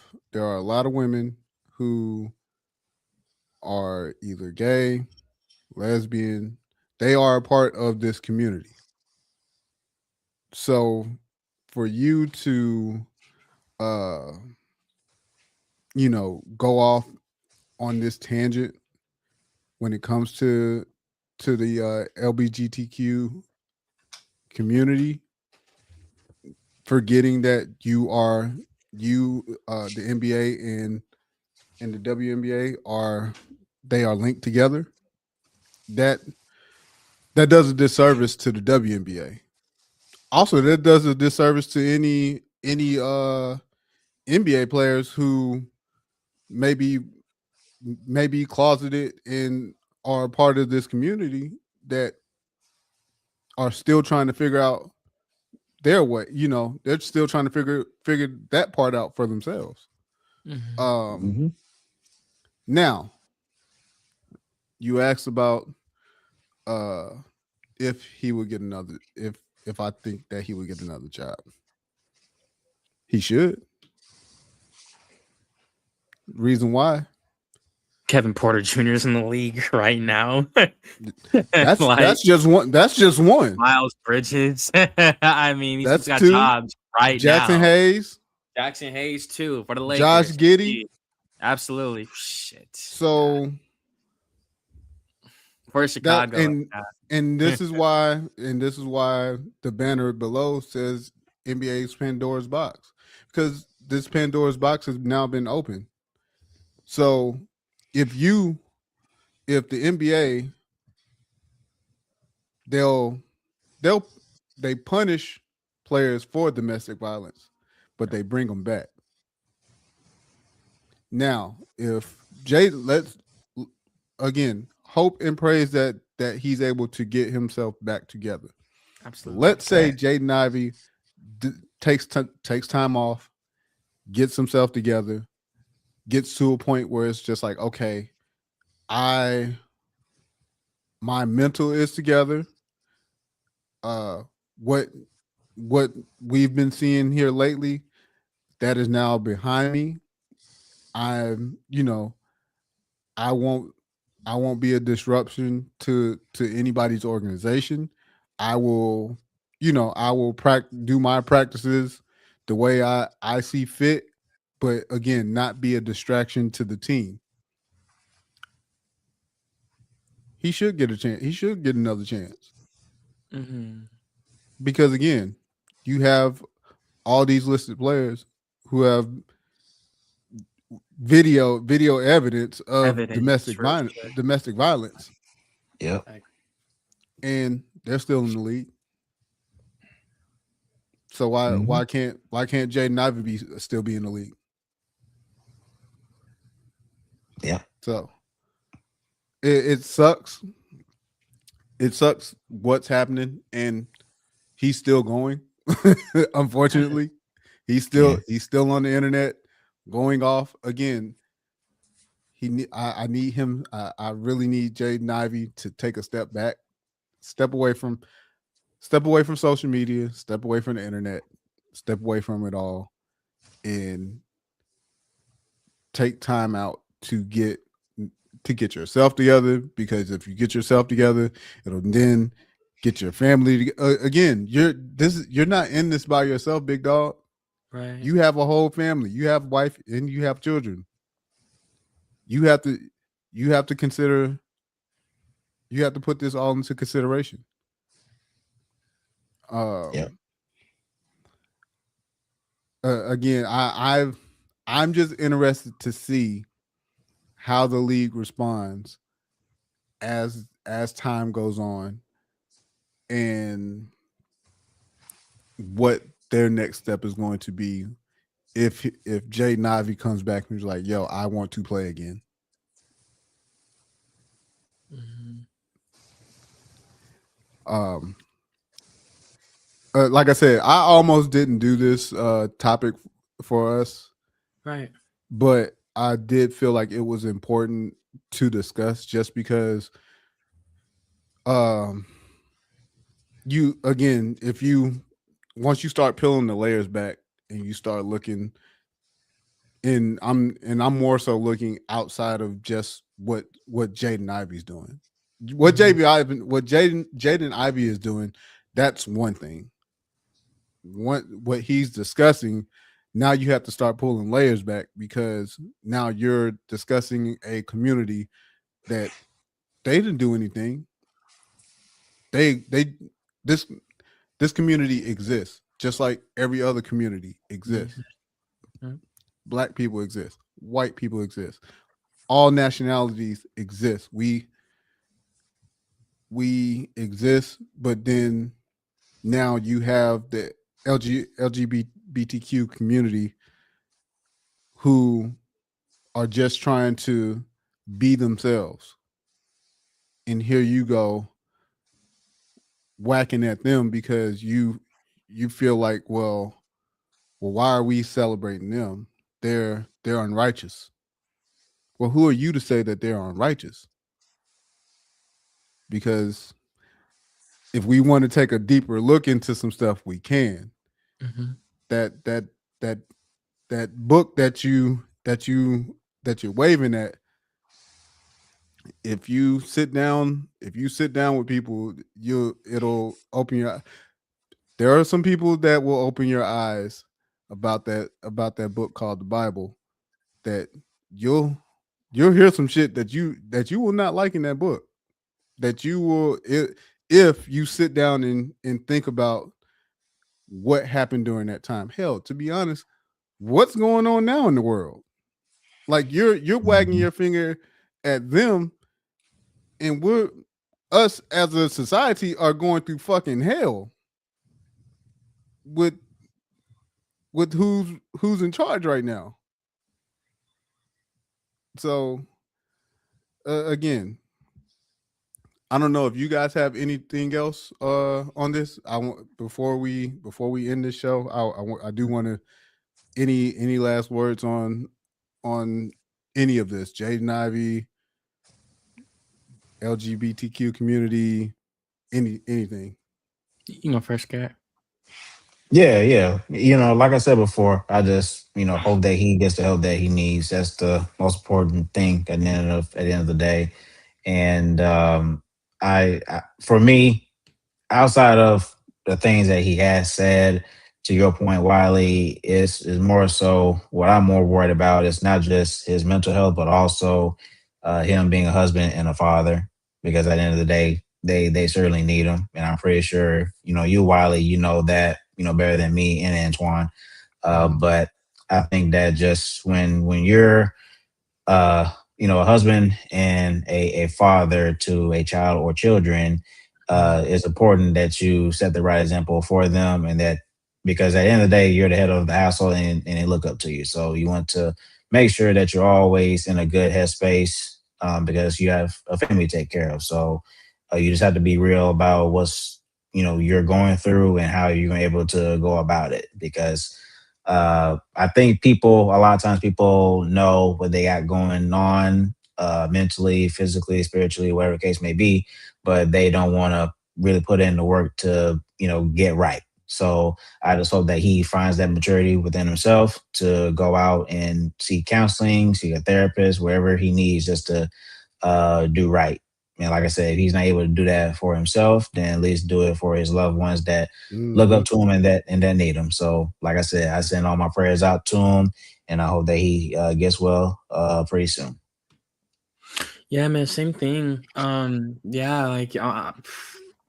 women who are either gay, lesbian. They are a part of this community. So for you to go off on this tangent when it comes to the LGBTQ community, forgetting that the NBA and the WNBA are linked together, that does a disservice to the WNBA. Also, that does a disservice to any NBA players who maybe closeted and are part of this community that are still trying to figure out their way. They're still trying to figure that part out for themselves. Now, you asked about if he would get another, if I think that he would get another job. He should. Reason why? Kevin Porter Jr. is in the league right now. That's just one. That's just one. Miles Bridges. I mean, he's got two. Jobs right Jackson now. Jackson Hayes too for the Lakers. Josh Giddey. Absolutely. Shit. So for Chicago. And this is why the banner below says NBA's Pandora's box, because this Pandora's box has now been opened. So if the NBA, they punish players for domestic violence, but they bring them back. Now, if let's again hope and praise that he's able to get himself back together. Absolutely. Let's say Jaden Ivey takes time off, gets himself together, gets to a point where it's just like, okay, my mental is together. What we've been seeing here lately, that is now behind me. I won't I won't be a disruption to anybody's organization. I will, I will do my practices the way I see fit, but again, not be a distraction to the team. He should get a chance. He should get another chance. Because again, you have all these listed players who have video evidence of domestic violence. Yep. And they're still in the league. So why can't Jaden Ivey still be in the league? Yeah. So it sucks. It sucks what's happening, and he's still going. Unfortunately, he's still on the internet going off again. I need him. I really need Jaden Ivey to take a step back, step away from social media, step away from the internet, step away from it all, and take time out to get yourself together. Because if you get yourself together, it'll then get your family again. You're not in this by yourself, big dog. Right. You have a whole family. You have a wife and you have children. You have to consider. You have to put this all into consideration. Again, I'm just interested to see how the league responds as time goes on, and what their next step is going to be if Jaden Ivey comes back and he's like, "Yo, I want to play again." Like I said, I almost didn't do this topic for us, right? But I did feel like it was important to discuss, just because you, again, once you start peeling the layers back and you start looking, and I'm more so looking outside of just what Jaden Ivey's doing. What Jaden Ivey is doing, that's one thing. What he's discussing, now you have to start pulling layers back, because now you're discussing a community that they didn't do anything. This community exists just like every other community exists. Black people exist, white people exist, all nationalities exist. We exist, but then now you have the LGBTQ community who are just trying to be themselves. And here you go whacking at them because you feel like, well, why are we celebrating them? They're unrighteous. Well, who are you to say that they're unrighteous? Because if we want to take a deeper look into some stuff, we can. That book that you're waving at, if you sit down with people, it'll open your. There are some people that will open your eyes about that book called the Bible, that you'll hear some shit that you will not like in that book, that you will, if you sit down and think about what happened during that time. Hell, to be honest, what's going on now in the world? Like you're wagging your finger at them, and us as a society are going through fucking hell with who's in charge right now. So again, I don't know if you guys have anything else on this. I want before we end this show, I do want to any last words on any of this, Jaden Ivey, LGBTQ community, anything. You know, first cat. Yeah. Like I said before, I just hope that he gets the help that he needs. That's the most important thing at the end of the day. And for me, outside of the things that he has said, to your point, Wiley, is more so what I'm more worried about. It's not just his mental health, but also him being a husband and a father. Because at the end of the day, they certainly need him, and I'm pretty sure you, Wiley, that better than me and Antoine. But I think that just when you're a husband and a father to a child or children, it's important that you set the right example for them, and that because at the end of the day, you're the head of the household, and they look up to you. So you want to make sure that you're always in a good headspace, because you have a family to take care of. So you just have to be real about what's you're going through and how you're able to go about it, because I think a lot of times people know what they got going on, mentally, physically, spiritually, whatever the case may be, but they don't want to really put in the work to, get right. So I just hope that he finds that maturity within himself to go out and seek counseling, seek a therapist, wherever he needs, just to do right. And like I said, if he's not able to do that for himself, then at least do it for his loved ones that look up to him and that need him. So, like I said, I send all my prayers out to him, and I hope that he gets well pretty soon. Yeah, man, same thing. Yeah, like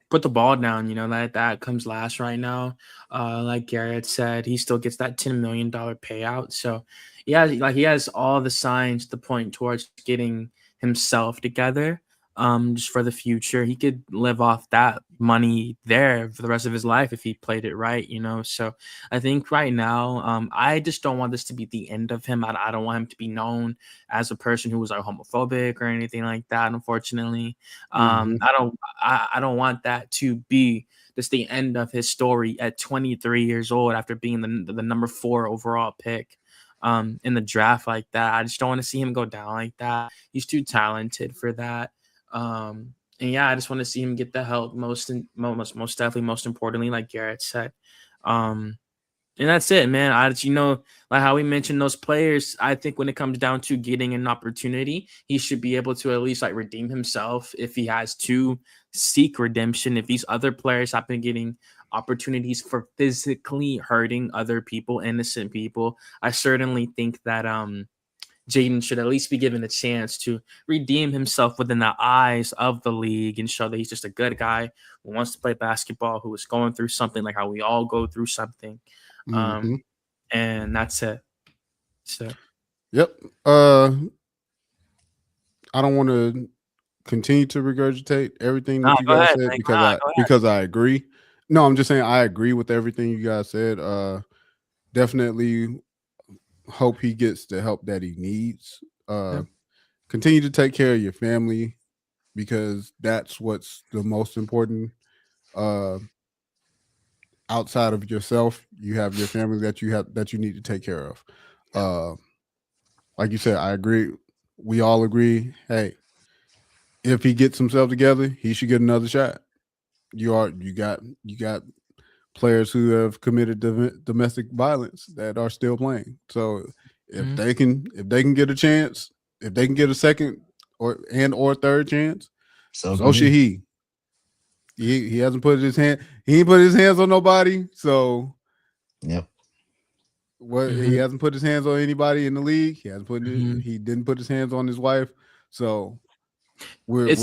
put the ball down. That comes last right now. Like Garrett said, he still gets that $10 million payout. So, yeah, like he has all the signs to point towards getting himself together. Just for the future, he could live off that money there for the rest of his life if he played it right. So I think right now, I just don't want this to be the end of him. I don't want him to be known as a person who was like homophobic or anything like that. Unfortunately, I don't want that to be just the end of his story at 23 years old after being the number 4 overall pick in the draft like that. I just don't want to see him go down like that. He's too talented for that. And yeah, I just want to see him get the help most definitely, most importantly, like Garrett said. And that's it, man. Like how we mentioned those players, I think when it comes down to getting an opportunity, he should be able to at least like redeem himself if he has to seek redemption. If these other players have been getting opportunities for physically hurting other people, innocent people, I certainly think that Jaden should at least be given a chance to redeem himself within the eyes of the league and show that he's just a good guy who wants to play basketball, who is going through something like how we all go through something. And that's it. So, yep. I don't want to continue to regurgitate everything that you guys said because I agree. No, I'm just saying I agree with everything you guys said. Definitely hope he gets the help that he needs. Continue to take care of your family because that's what's the most important. Outside of yourself, you have your family that you need to take care of. Like you said, I agree. We all agree. Hey, if he gets himself together, he should get another shot. You got players who have committed domestic violence that are still playing. So if they can get a chance, if they can get a second or third chance, so should he. He hasn't put his hand. He ain't put his hands on nobody. So yep. He hasn't put his hands on anybody in the league. He hasn't put. He didn't put his hands on his wife. So we're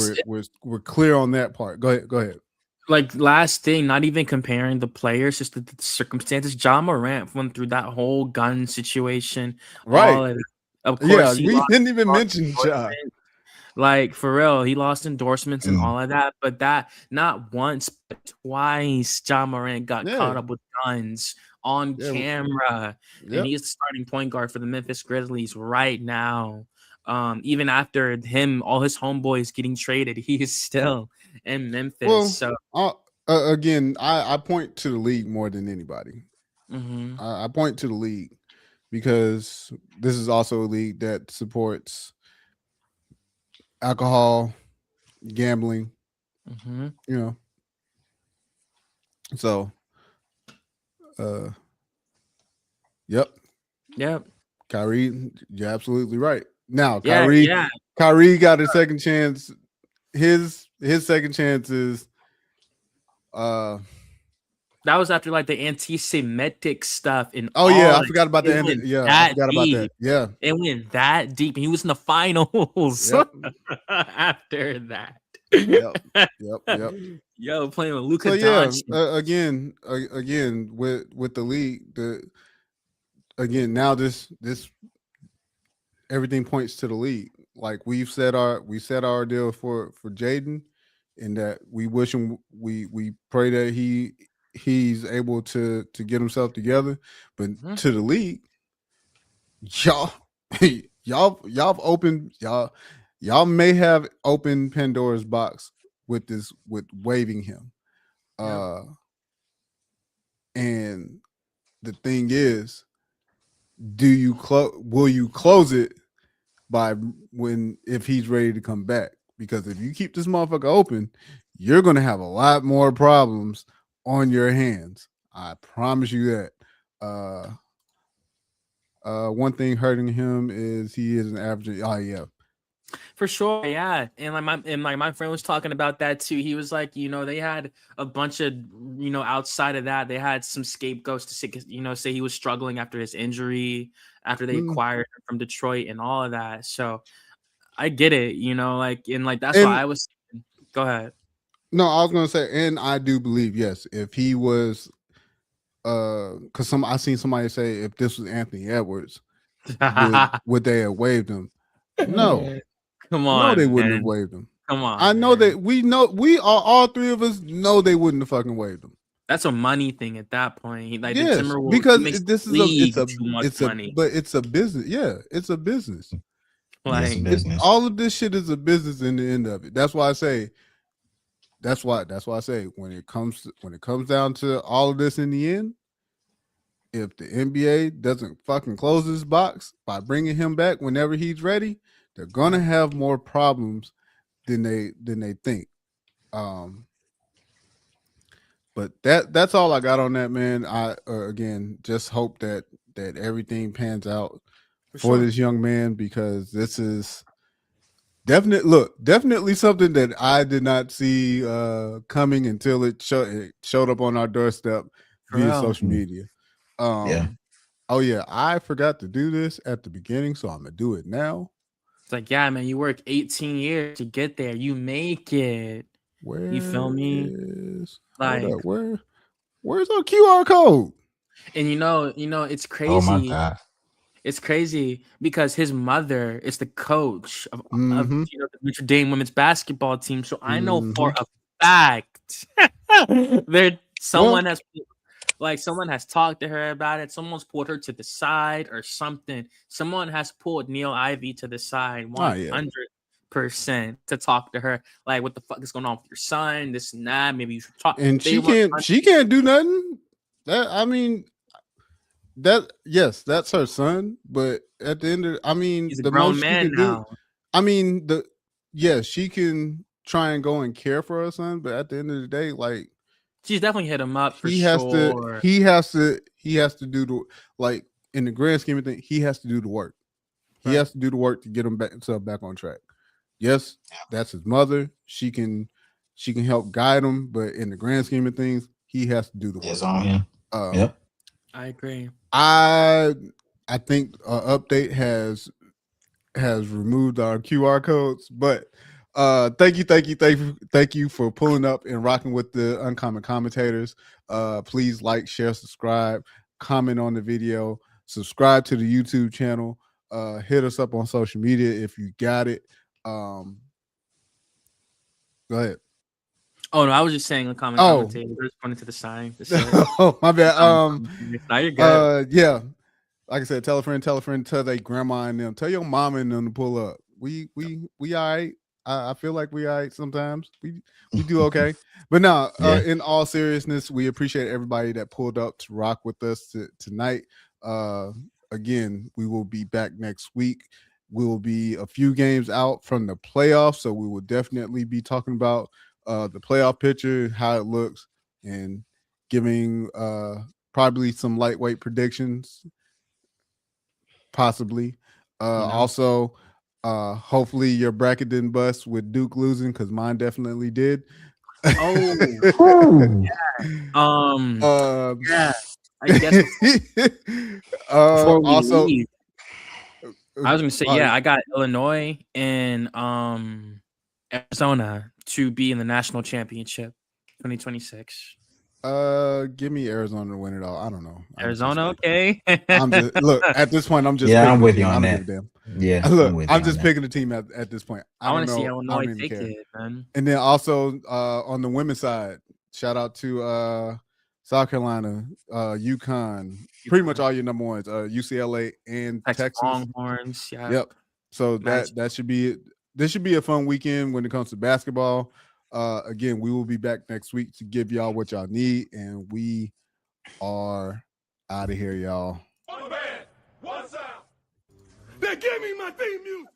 clear on that part. Go ahead. Like last thing, not even comparing the players, just the circumstances. Ja Morant went through that whole gun situation, right? Of course, we didn't even mention Ja. Like for real, he lost endorsements and all of that, but that not once but twice, Ja Morant got caught up with guns on camera, and he's the starting point guard for the Memphis Grizzlies right now. Even after all his homeboys getting traded, he is still in Memphis. Well, so again, I point to the league more than anybody. I point to the league because this is also a league that supports alcohol, gambling, So, yep. Kyrie, you're absolutely right. Now, Kyrie got a second chance his second chance is that was after like the anti-Semitic stuff and oh yeah, I forgot about the end. Yeah, I forgot about that. deep. Yeah, It went that deep, and he was in the finals after that. Yep. Yo, playing with Luka So yeah, Doncic. again with the league, now this everything points to the league. Like we set our deal for Jaden, and that we wish him, we pray that he's able to get himself together. But to the league, y'all y'all opened y'all may have opened Pandora's box with waiving him. And the thing is, will you close it by if he's ready to come back? Because if you keep this motherfucker open, you're gonna have a lot more problems on your hands. I promise you that. One thing hurting him is he is an average. Oh yeah, for sure, yeah. And my friend was talking about that too. He was like, they had a bunch of, outside of that, they had some scapegoats to say, say he was struggling after his injury, after they acquired him from Detroit and all of that. So I get it, that's why I was. Go ahead. No, I was gonna say, and I do believe, yes, if he was, because I seen somebody say if this was Anthony Edwards, would they have waived him? No. Come on. No, they wouldn't have waived him. Come on. I know that we are all three of us know they wouldn't have fucking waived him. That's a money thing at that point. Like yes, because this is it's money. But it's a business. Yeah, it's a business. Like all of this shit is a business in the end of it. That's why I say. That's why I say when it comes down to all of this in the end, if the NBA doesn't fucking close this box by bringing him back whenever he's ready, they're gonna have more problems than they think. But that's all I got on that, man. I again just hope that everything pans out for this young man, because this is definitely something that I did not see coming until it showed up on our doorstep via social media. Oh yeah, I forgot to do this at the beginning, so I'm gonna do it now. It's like, yeah, man, you work 18 years to get there. You make it. You feel me? Like, where's our QR code? And it's crazy. Oh my God. It's crazy because his mother is the coach of the Notre Dame women's basketball team. So I know for a fact someone has talked to her about it. Someone's pulled her to the side or something. Someone has pulled Neil Ivey to the side 100% to talk to her. Like, what the fuck is going on with your son? This and that. Maybe you should talk. And she can't do nothing. That's her son. But at the end of, he's a grown man now. She can try and go and care for her son. But at the end of the day, like, she's definitely hit him up for he has to do the, like, in the grand scheme of things, he has to do the work. He has to do the work to get himself back on track. Yes, that's his mother. She can help guide him, but in the grand scheme of things, he has to do the work. It's on him. I agree. I think update has removed our QR codes, but thank you for pulling up and rocking with the Uncommon Commentators. Please like, share, subscribe, comment on the video, subscribe to the YouTube channel, hit us up on social media if you got it. Go ahead. Oh no, I was just saying Uncommon Commentators. We're just pointing to the sign. Oh, my bad. Now you're good. Yeah. Like I said, tell a friend, tell their grandma and them, tell your mama and them to pull up. We all right. I feel like we all right sometimes. We do okay. But no, in all seriousness, we appreciate everybody that pulled up to rock with us tonight. Again, we will be back next week. We will be a few games out from the playoffs, so we will definitely be talking about the playoff picture, how it looks, and giving probably some lightweight predictions, possibly. Also, Hopefully your bracket didn't bust with Duke losing because mine definitely did. Oh, yeah. I guess before we also, leave, I was gonna say, I got Illinois and Arizona to be in the national championship 2026. Give me Arizona to win it all. I don't know. Arizona, okay. I'm just look at this point. I'm just I'm with you on that. Yeah, look, I'm just picking the team at this point. I want to see Illinois Illinois take it, man. And then also on the women's side, shout out to South Carolina, UConn, pretty much all your number ones, UCLA and Texas Longhorns. Yeah. Yep. So that should be it. This should be a fun weekend when it comes to basketball. Again, we will be back next week to give y'all what y'all need, and we are out of here, y'all. One band, one sound. Then give me my theme music.